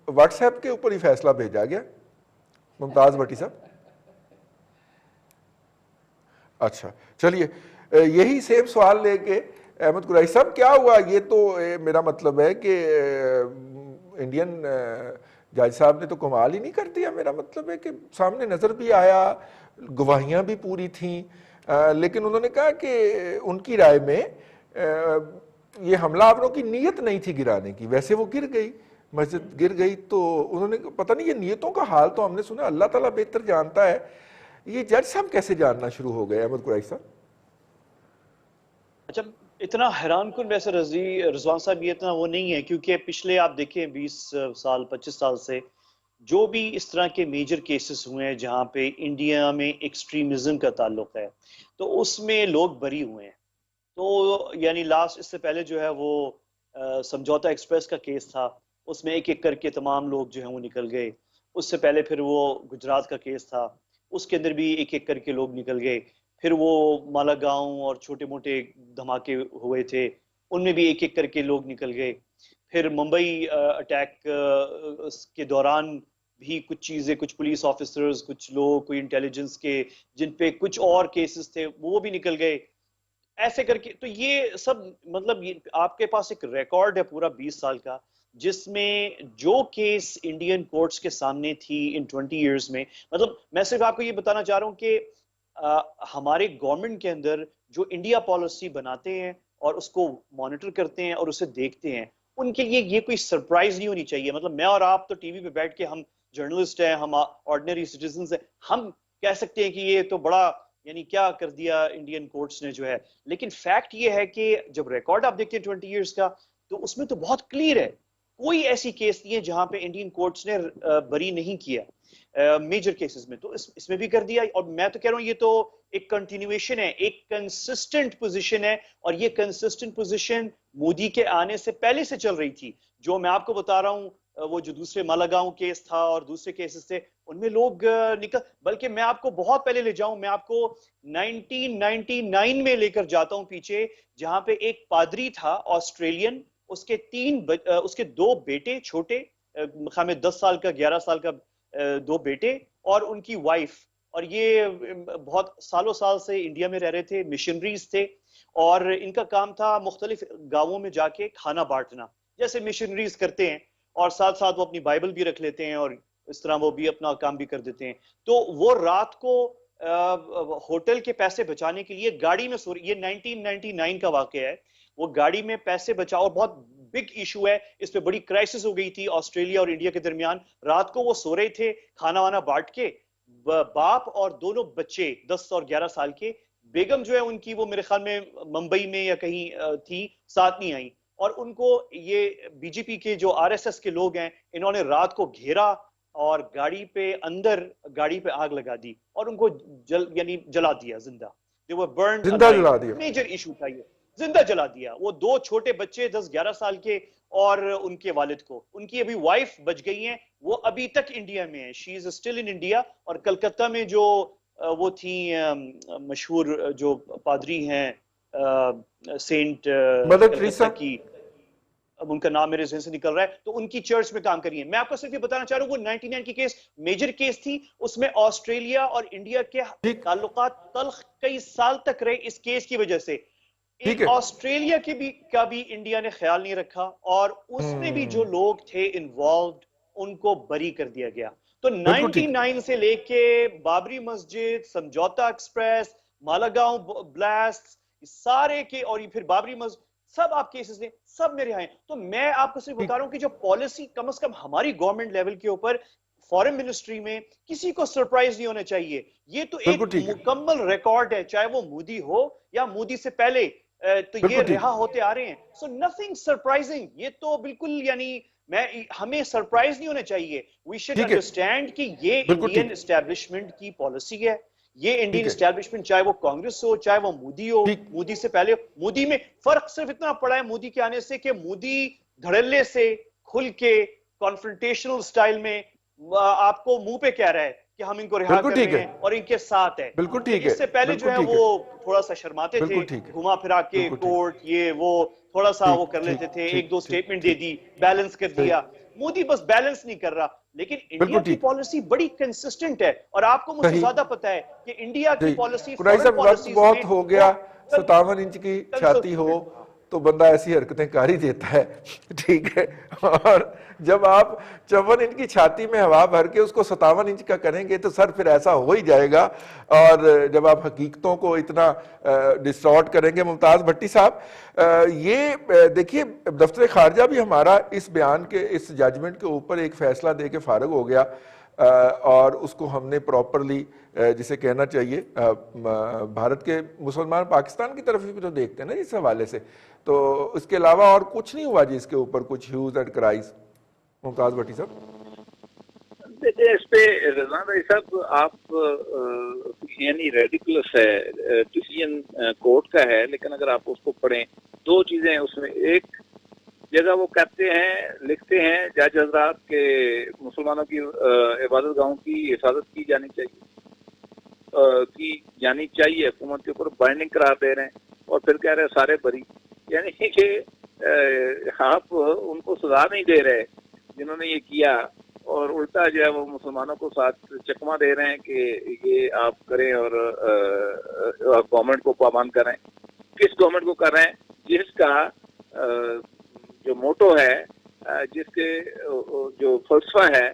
واٹس ایپ کے اوپر ہی فیصلہ بھیجا گیا۔ ممتاز بھٹی صاحب، اچھا چلیے یہی سیم سوال لے کے احمد قریشی صاحب کیا ہوا؟ یہ تو میرا مطلب ہے کہ انڈین جج صاحب نے تو کمال ہی نہیں کر دیا۔ میرا مطلب ہے کہ سامنے نظر بھی آیا، گواہیاں بھی پوری تھیں، لیکن انہوں نے کہا کہ ان کی رائے میں یہ حملہ آوروں کی نیت نہیں تھی گرانے کی، ویسے وہ گر گئی، مسجد گر گئی، تو انہوں نے پتہ نہیں یہ نیتوں کا حال تو ہم نے سنا اللہ تعالیٰ بہتر جانتا ہے، یہ جج صاحب کیسے جاننا شروع ہو گئے؟ احمد قریشی صاحب اچھا، اتنا حیران کن ویسے رضوان صاحب یہ اتنا وہ نہیں ہے، کیونکہ پچھلے آپ دیکھیں 20 سال 25 سال سے جو بھی اس طرح کے میجر کیسز ہوئے ہیں جہاں پہ انڈیا میں ایکسٹریمزم کا تعلق ہے تو اس میں لوگ بری ہوئے ہیں۔ تو یعنی لاسٹ اس سے پہلے جو ہے وہ سمجھوتا ایکسپریس کا کیس تھا، اس میں ایک ایک کر کے تمام لوگ جو ہیں وہ نکل گئے۔ اس سے پہلے پھر وہ گجرات کا کیس تھا، اس کے اندر بھی ایک ایک کر کے لوگ نکل گئے۔ پھر وہ مالاگاؤں اور چھوٹے موٹے دھماکے ہوئے تھے، ان میں بھی ایک ایک کر کے لوگ نکل گئے۔ پھر ممبئی اٹیک کے دوران بھی کچھ چیزیں، کچھ پولیس آفیسرز، کچھ لوگ، کوئی انٹیلیجنس کے جن پہ کچھ اور کیسز تھے وہ بھی نکل گئے، ایسے کر کے۔ تو یہ سب مطلب آپ کے پاس ایک ریکارڈ ہے پورا 20 سال کا، جس میں جو کیس انڈین کورٹس کے سامنے تھی ان 20 ایئرز میں، مطلب میں صرف آپ کو یہ بتانا چاہ رہا ہوں کہ ہمارے گورنمنٹ کے اندر جو انڈیا پالیسی بناتے ہیں اور اس کو مانیٹر کرتے ہیں اور اسے دیکھتے ہیں، ان کے لیے یہ کوئی سرپرائز نہیں ہونی چاہیے۔ مطلب میں اور آپ تو ٹی وی پہ بیٹھ کے، ہم جرنلسٹ ہیں، ہم آرڈنری سٹیزنز ہیں، ہم کہہ سکتے ہیں کہ یہ تو بڑا یعنی کیا کر دیا انڈین کورٹس نے جو ہے، لیکن فیکٹ یہ ہے کہ جب ریکارڈ آپ دیکھتے ہیں 20 ایئرز کا تو اس میں تو بہت کلیئر ہے، کوئی ایسی کیس نہیں ہے جہاں پہ انڈین کورٹس نے بری نہیں کیا میجر کیسز میں، تو اس میں بھی کر دیا۔ اور میں تو کہہ رہا ہوں یہ تو ایک کنٹینیویشن ہے، ایک کنسسٹنٹ پوزیشن ہے، اور یہ کنسسٹنٹ پوزیشن مودی کے آنے سے پہلے سے چل رہی تھی۔ جو میں آپ کو بتا رہا ہوں، وہ جو دوسرے مالاگاؤں کیس تھا اور دوسرے کیسز تھے، ان میں لوگ بلکہ میں آپ کو بہت پہلے لے جاؤں، میں آپ کو 1999 میں لے کر جاتا ہوں پیچھے، جہاں پہ ایک پادری تھا آسٹریلین، اس کے 2 بیٹے چھوٹے، خامے 10 سال کا 11 سال کا 2 بیٹے اور ان کی وائف، اور یہ بہت سالوں سال سے انڈیا میں رہ رہے تھے، مشنریز تھے، اور ان کا کام تھا مختلف گاؤں میں جا کے کھانا بانٹنا جیسے مشنریز کرتے ہیں، اور ساتھ ساتھ وہ اپنی بائبل بھی رکھ لیتے ہیں اور اس طرح وہ بھی اپنا کام بھی کر دیتے ہیں۔ تو وہ رات کو ہوٹل کے پیسے بچانے کے لیے گاڑی میں سو رہے. یہ 1999 کا واقعہ ہے. وہ گاڑی میں پیسے بچاؤ, اور بہت بگ ایشو ہے, اس پہ بڑی کرائسس ہو گئی تھی آسٹریلیا اور انڈیا کے درمیان. رات کو وہ سو رہے تھے کھانا وانا بانٹ کے, باپ اور دونوں بچے 10 اور 11 سال کے, بیگم جو ہے ان کی وہ میرے خیال میں ممبئی میں یا کہیں تھی, ساتھ نہیں آئی. اور ان کو یہ بی جے پی کے جو آر ایس ایس کے لوگ ہیں, انہوں نے رات کو گھیرا اور گاڑی پہ گاڑی پہ آگ لگا دی اور ان کو یعنی جلا دیا زندہ. They were burned زندہ alive. جلا دیا. میجر ایشو تھا یہ, زندہ جلا دیا. وہ 2 چھوٹے بچے 10-11 سال کے اور ان کے والد کو. ان کی ابھی وائف بچ گئی ہیں, وہ ابھی تک انڈیا میں ہیں. شی از اسٹل ان انڈیا. اور کلکتہ میں جو وہ تھیں مشہور جو پادری ہیں سینٹ مدر کلکتہ ٹریسا کی, اب ان کا نام میرے ذہن سے نکل رہا ہے, تو ان کی چرچ میں کام کری ہے. میں آپ کو صرف یہ بتانا چاہ رہا ہوں, وہ 99 کی کیس میجر کیس تھی. اس میں آسٹریلیا اور انڈیا کے تعلقات تلخ کئی سال تک رہے اس کیس کی وجہ سے. آسٹریلیا کا بھی انڈیا نے خیال نہیں رکھا, اور اس میں بھی جو لوگ تھے انوالوڈ ان کو بری کر دیا گیا. تو 99 سے لے کے بابری مسجد, سمجھوتا ایکسپریس, مالاگاؤں بلاسٹ, سارے کے, اور پھر بابری مسجد, سب آپ کیسز نے سب میرے یہاں ہیں. تو میں آپ کو صرف بتا رہا ہوں کہ جو پالیسی کم از کم ہماری گورنمنٹ لیول کے اوپر فارن منسٹری میں کسی کو سرپرائز نہیں ہونا چاہیے. یہ تو ایک مکمل ریکارڈ ہے, چاہے وہ مودی ہو یا مودی سے پہلے, تو یہ رہا ہوتے آ رہے ہیں. سو نتھنگ سرپرائزنگ. یہ تو بالکل یعنی ہمیں سرپرائز نہیں ہونا چاہیے. وی شوڈ انڈرسٹینڈ کہ یہ انڈین اسٹیبلشمنٹ کی پالیسی ہے. یہ انڈین اسٹیبلشمنٹ, چاہے وہ کانگریس ہو چاہے وہ مودی ہو, مودی سے پہلے, مودی میں فرق صرف اتنا پڑا ہے مودی کے آنے سے کہ مودی دھڑلے سے کھل کے کانفرنٹیشنل سٹائل میں آپ کو منہ پہ کہہ رہا ہے کہ ہم ان کو رہا کر رہے ہیں اور ان کے ساتھ ہے. بالکل ٹھیک ہے. اس سے پہلے جو ہے وہ تھوڑا سا شرماتے تھے, گھما پھرا کے کورٹ یہ وہ تھوڑا سا وہ کر لیتے تھے, 1-2 سٹیٹمنٹ دے دی, بیلنس کر دیا. مودی بس بیلنس نہیں کر رہا. لیکن انڈیا کی پالیسی بڑی کنسسٹنٹ ہے, اور آپ کو مجھ سے زیادہ پتا ہے کہ انڈیا کی پالیسی فورن پالیسیز میں بہت ہو گیا. 57 انچ کی چھاتی ہو تو بندہ ایسی حرکتیں کر ہی دیتا ہے, ٹھیک ہے. اور جب آپ 54 انچ کی چھاتی میں ہوا بھر کے اس کو 57 انچ کا کریں گے تو سر پھر ایسا ہو ہی جائے گا. اور جب آپ حقیقتوں کو اتنا ڈسٹارٹ کریں گے. ممتاز بھٹی صاحب, یہ دیکھیے دفتر خارجہ بھی ہمارا اس بیان کے, اس ججمنٹ کے اوپر ایک فیصلہ دے کے فارغ ہو گیا, اور اس کو ہم نے پراپرلی جسے کہنا چاہیے بھارت کے مسلمان پاکستان کی طرف بھی تو دیکھتے ہیں نا اس حوالے سے. تو اس کے علاوہ اور کچھ نہیں ہوا جی اس کے اوپر کچھ ہیوز اینڈ کرائز. ممتاز بھٹی صاحب دیکھیں اس پہ رضوان بھائی صاحب, آپ یعنی ریڈیکولس ہے ڈیسیژن کورٹ کا ہے, لیکن اگر آپ اس کو پڑھیں 2 چیزیں اس میں. ایک جگہ وہ کہتے ہیں, لکھتے ہیں جج حضرات کے مسلمانوں کی عبادت گاہوں کی حفاظت کی جانی چاہیے, حکومت کے اوپر بائنڈنگ قرار دے رہے ہیں, اور پھر کہہ رہے ہیں سارے بری. یعنی کہ آپ ان کو سزا نہیں دے رہے جنہوں نے یہ کیا, اور الٹا جو ہے وہ مسلمانوں کو ساتھ چکما دے رہے ہیں کہ یہ آپ کریں اور گورنمنٹ کو پابند کریں. کس گورنمنٹ کو کر رہے ہیں؟ جس کا جو موٹو ہے, جس کے جو فلسفہ ہے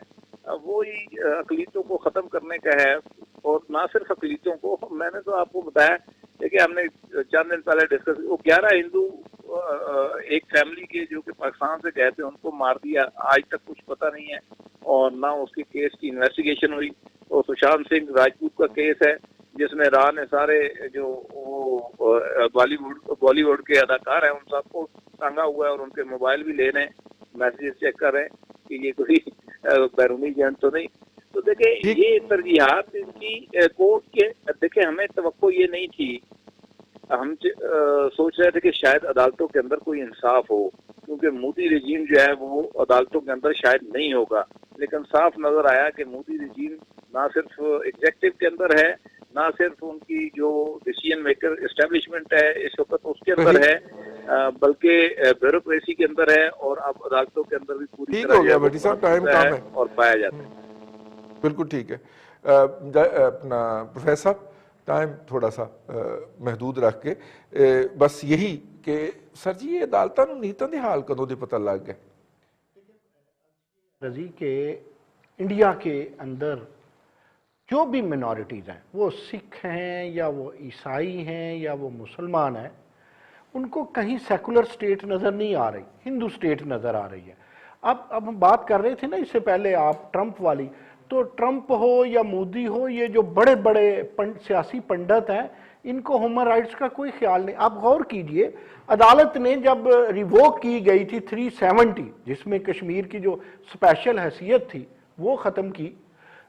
وہی اقلیتوں کو ختم کرنے کا ہے. اور نہ صرف اقلیتوں کو, میں نے تو آپ کو بتایا کہ ہم نے چند دن پہلے ڈسکس, وہ 11 ہندو ایک فیملی کے جو کہ پاکستان سے گئے تھے ان کو مار دیا. آج تک کچھ پتہ نہیں ہے, اور نہ اس کے کیس کی انویسٹیگیشن ہوئی. اور سشانت سنگھ راجپوت کا کیس ہے جس میں راہ نے سارے جو بالی ووڈ کے اداکار ہیں ان سب کو ٹانگا ہوا ہے, اور ان کے موبائل بھی لے رہے ہیں, میسیجز چیک کر رہے ہیں کہ یہ کوئی بیرونی ایجنٹ تو نہیں. تو دیکھیں یہ ترجیحات ان کی کورٹ کے, دیکھیں ہمیں توقع یہ نہیں تھی, ہم سوچ رہے تھے کہ شاید عدالتوں کے اندر کوئی انصاف ہو, کیونکہ مودی رجیم جو ہے وہ عدالتوں کے اندر شاید نہیں ہوگا. لیکن صاف نظر آیا کہ مودی رجیم نہ صرف ایگزیکٹو کے اندر ہے, نہ صرف ان کی جو ڈیسیژن میکر اسٹیبلشمنٹ ہے اس وقت اس کے اندر ہے, بلکہ بیوروکریسی کے اندر ہے, اور اب عدالتوں کے اندر بھی پوری طرح ہے اور پایا جاتا ہے. بالکل ٹھیک ہے. اپنا پروفیسر صاحب ٹائم تھوڑا سا محدود رکھ کے بس یہی کہ سر جی یہ عدالتاں نوں نیتاں دے حال کدوں دے پتہ لگ گئے رضی کہ انڈیا کے اندر جو بھی منورٹیز ہیں، وہ سکھ ہیں یا وہ عیسائی ہیں یا وہ مسلمان ہیں، ان کو کہیں سیکولر سٹیٹ نظر نہیں آ رہی، ہندو سٹیٹ نظر آ رہی ہے۔ اب ہم بات کر رہے تھے نا اس سے پہلے آپ ٹرمپ والی، تو ٹرمپ ہو یا مودی ہو، یہ جو بڑے بڑے سیاسی پنڈت ہیں، ان کو ہیومن رائٹس کا کوئی خیال نہیں۔ آپ غور کیجئے، عدالت نے جب ریووک کی گئی تھی 370، جس میں کشمیر کی جو اسپیشل حیثیت تھی وہ ختم کی،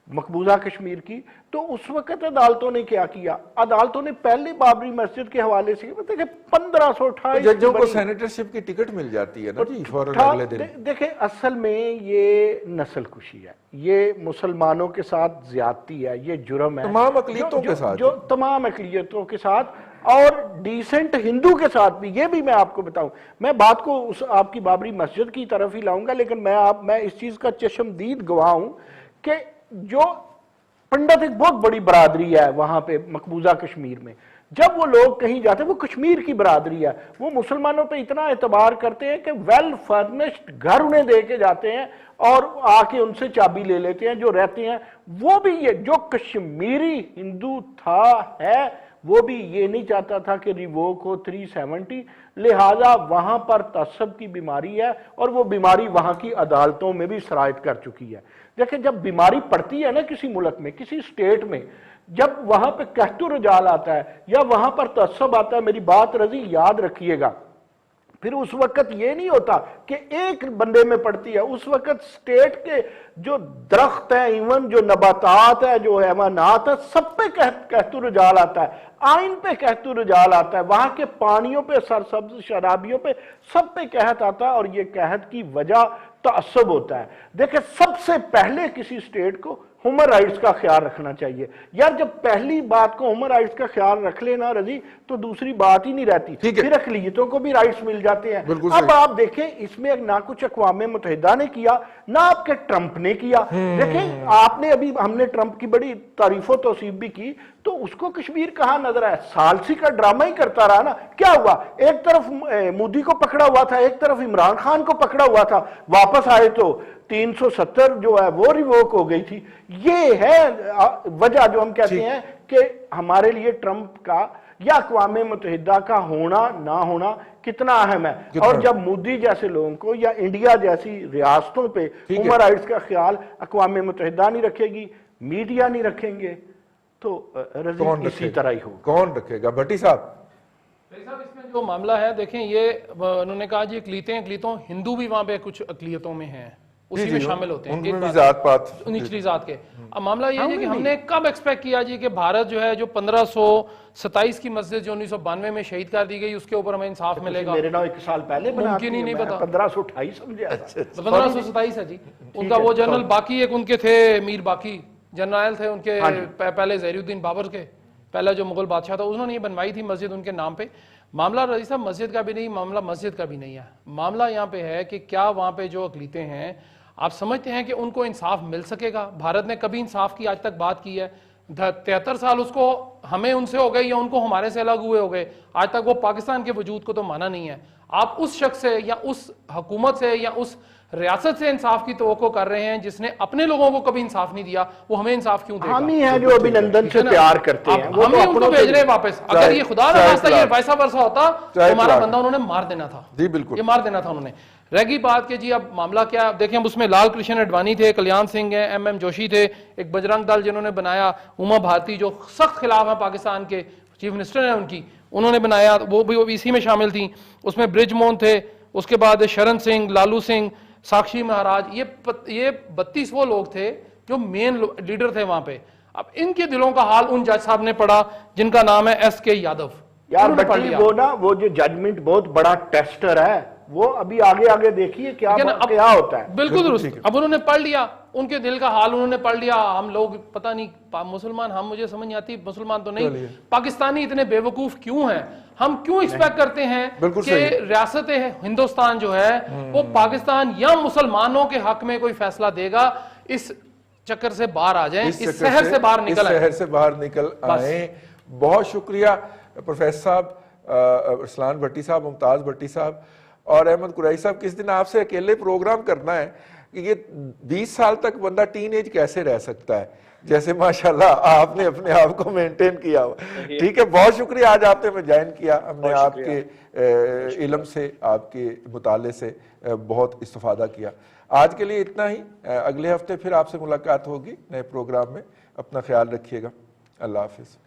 مقبوضہ کشمیر کی، تو اس وقت عدالتوں نے کیا کیا؟ عدالتوں نے پہلے بابری مسجد کے حوالے سے دیکھیں 1528 ججوں کو سینیٹرشپ کی ٹکٹ مل جاتی ہے نا جی فوراً اگلے دن۔ دیکھیں اصل میں یہ نسل کشی ہے، یہ مسلمانوں کے ساتھ زیادتی ہے، یہ جرم ہے تمام اقلیتوں کے ساتھ، جو تمام اقلیتوں کے ساتھ، اور ڈیسنٹ ہندو کے ساتھ بھی۔ یہ بھی میں آپ کو بتاؤں، میں بات کو اس آپ کی بابری مسجد کی طرف ہی لاؤں گا، لیکن میں اس چیز کا چشمدید گواہ ہوں کہ جو پنڈت ایک بہت بڑی برادری ہے وہاں پہ مقبوضہ کشمیر میں، جب وہ لوگ کہیں جاتے ہیں، وہ کشمیر کی برادری ہے، وہ مسلمانوں پہ اتنا اعتبار کرتے ہیں کہ ویل فرنشڈ گھر انہیں دے کے جاتے ہیں اور آ کے ان سے چابی لے لیتے ہیں جو رہتے ہیں۔ وہ بھی یہ جو کشمیری ہندو تھا ہے، وہ بھی یہ نہیں چاہتا تھا کہ ریووک ہو 370، لہٰذا وہاں پر تعصب کی بیماری ہے، اور وہ بیماری وہاں کی عدالتوں میں بھی سرایت کر چکی ہے۔ دیکھیں جب بیماری پڑتی ہے نا کسی ملک میں، کسی سٹیٹ میں، جب وہاں پہ قحط و رجال آتا ہے یا وہاں پر تعصب آتا ہے، میری بات رضی یاد رکھیے گا، پھر اس وقت یہ نہیں ہوتا کہ ایک بندے میں پڑتی ہے، اس وقت سٹیٹ کے جو درخت ہیں، ایون جو نباتات ہیں، جو حیوانات ہیں، سب پہ قحط و رجال آتا ہے، آئین پہ قحط و رجال آتا ہے، وہاں کے پانیوں پہ، سرسبز شرابیوں پہ، سب پہ قحط آتا ہے، اور یہ قحط کی وجہ تعصب ہوتا ہے۔ دیکھیں سب سے پہلے کسی سٹیٹ کو ہیومن رائٹس کا خیال رکھنا چاہیے یار۔ جب پہلی بات کو ہیومن رائٹس کا خیال رکھ لینا رضی، تو دوسری بات ہی نہیں رہتی، پھر اقلیتوں کو بھی رائٹس مل جاتے ہیں۔ اب آپ دیکھیں اس میں نہ کچھ اقوام متحدہ نے کیا، نہ آپ کے ٹرمپ نے کیا۔ دیکھیں آپ نے ابھی، ہم نے ٹرمپ کی بڑی تعریف و توصیف بھی کی، تو اس کو کشمیر کہاں نظر آیا؟ سالسی کا ڈرامہ ہی کرتا رہا نا۔ کیا ہوا؟ ایک طرف مودی کو پکڑا ہوا تھا، ایک طرف عمران خان کو پکڑا ہوا تھا، واپس آئے تو 370 جو ہے وہ ریووک ہو گئی تھی۔ یہ ہے وجہ جو ہم کہتے ہیں کہ ہمارے لیے ٹرمپ کا یا اقوام متحدہ کا ہونا نہ ہونا کتنا اہم ہے۔ اور جب مودی جیسے لوگوں کو یا انڈیا جیسی ریاستوں پہ ہیومن رائٹس کا خیال اقوام متحدہ نہیں رکھے گی، میڈیا نہیں رکھیں گے، تو اسی طرح ہی ہوگا۔ کون رکھے گا؟ بھٹی صاحب اس میں جو معاملہ ہے، دیکھیں یہ انہوں نے کہا جی اقلیتوں، ہندو بھی وہاں پہ کچھ اقلیتوں میں ہیں، اسی میں شامل ہوتے ہیں، نچلی ذات کے۔ اب معاملہ یہ ہے کہ ہم نے کب ایکسپیکٹ کیا جی کہ بھارت جو ہے جو 1527 کی مسجد جو 1992 میں شہید کر دی گئی، اس کے اوپر ہمیں انصاف ملے گا؟ میرے نام ایک سال پہلے ممکن ہی نہیں پتا، 1528 سمجھے 1527 ہے جی۔ ان کا وہ جنرل باقی ایک ان کے تھے، میر باقی جنرل تھے ان کے پہلے، زہری الدین بابر کے پہلا جو مغل بادشاہ تھا، انہوں نے یہ بنوائی تھی مسجد ان کے نام پہ۔ معاملہ رئیس صاحب مسجد کا بھی نہیں، معاملہ مسجد کا بھی نہیں ہے، معاملہ یہاں پہ ہے کہ کیا وہاں پہ جو اقلیتیں ہیں، آپ سمجھتے ہیں کہ ان کو انصاف مل سکے گا؟ بھارت نے کبھی انصاف کی آج تک بات کی ہے؟ 73 سال اس کو ہمیں ان سے ہو گئے یا ان کو ہمارے سے الگ ہوئے ہو گئے، آج تک وہ پاکستان کے وجود کو تو مانا نہیں ہے۔ آپ اس شخص سے یا اس حکومت سے یا اس ریاست سے انصاف کی توقع کر رہے ہیں جس نے اپنے لوگوں کو کبھی انصاف نہیں دیا، وہ ہمیں انصاف کیوں دے گا؟ ہم ہی ہیں جو ابھی لندن سے پیار کرتے ہیں، ہم ہی ان کو بھیج رہے ہیں واپس۔ اگر یہ خدا نہ خواستہ یہ ویسا ورسا ہوتا تو ہمارا بندہ انہوں نے مار دینا تھا، جی بالکل، یہ مار دینا تھا انہوں نے۔ رہ گئی بات کہ جی اب معاملہ کیا، دیکھیں اب اس میں لال کرشن اڈوانی تھے، کلیان سنگھ ہیں، ایم جوشی تھے، ایک بجرنگ دل جنہوں نے بنایا، اما بھارتی جو سخت خلاف ہیں پاکستان کے، چیف منسٹر ہیں ان کی، انہوں نے بنایا، وہ بھی اسی میں شامل تھیں۔ اس میں برج مون تھے، اس کے بعد شرن سنگھ، لالو سنگھ، ساکشی مہاراج، یہ 32 وہ لوگ تھے جو مین لیڈر تھے وہاں پہ۔ اب ان کے دلوں کا حال ان جج صاحب نے پڑھا جن کا نام ہے ایس کے یادو۔ یار بٹی وہ جو ججمنٹ بہت بڑا ٹیسٹر ہے، وہ ابھی آگے دیکھیے کیا ہوتا ہے۔ بالکل درست۔ اب انہوں نے پڑھ لیا، ان کے دل کا حال انہوں نے پڑھ لیا۔ ہم لوگ پتہ نہیں مسلمان، ہم مجھے سمجھ نہیں آتی، مسلمان تو نہیں، پاکستانی اتنے بے وقوف کیوں ہیں؟ ہم کیوں ایکسپیکٹ کرتے ہیں کہ ریاست ہندوستان جو ہے وہ پاکستان یا مسلمانوں کے حق میں کوئی فیصلہ دے گا؟ اس چکر سے باہر آ جائیں، اس شہر سے باہر نکل آئیں، اس شہر سے باہر نکل آئیں۔ بہت شکریہ پروفیسر صاحب، ارسلان بھٹی صاحب، ممتاز بھٹی صاحب اور احمد قریشی صاحب۔ کس دن آپ سے اکیلے پروگرام کرنا ہے، کہ یہ 20 سال تک بندہ ٹین ایج کیسے رہ سکتا ہے، جیسے ماشاءاللہ آپ نے اپنے آپ کو مینٹین کیا ہوا. ٹھیک ہے، بہت شکریہ آج آپ نے ہمیں جوائن کیا. ہم نے آپ کے علم سے، آپ کے مطالعے سے بہت استفادہ کیا. آج کے لیے اتنا ہی. اگلے ہفتے پھر آپ سے ملاقات ہوگی نئے پروگرام میں. اپنا خیال رکھیے گا. اللہ حافظ.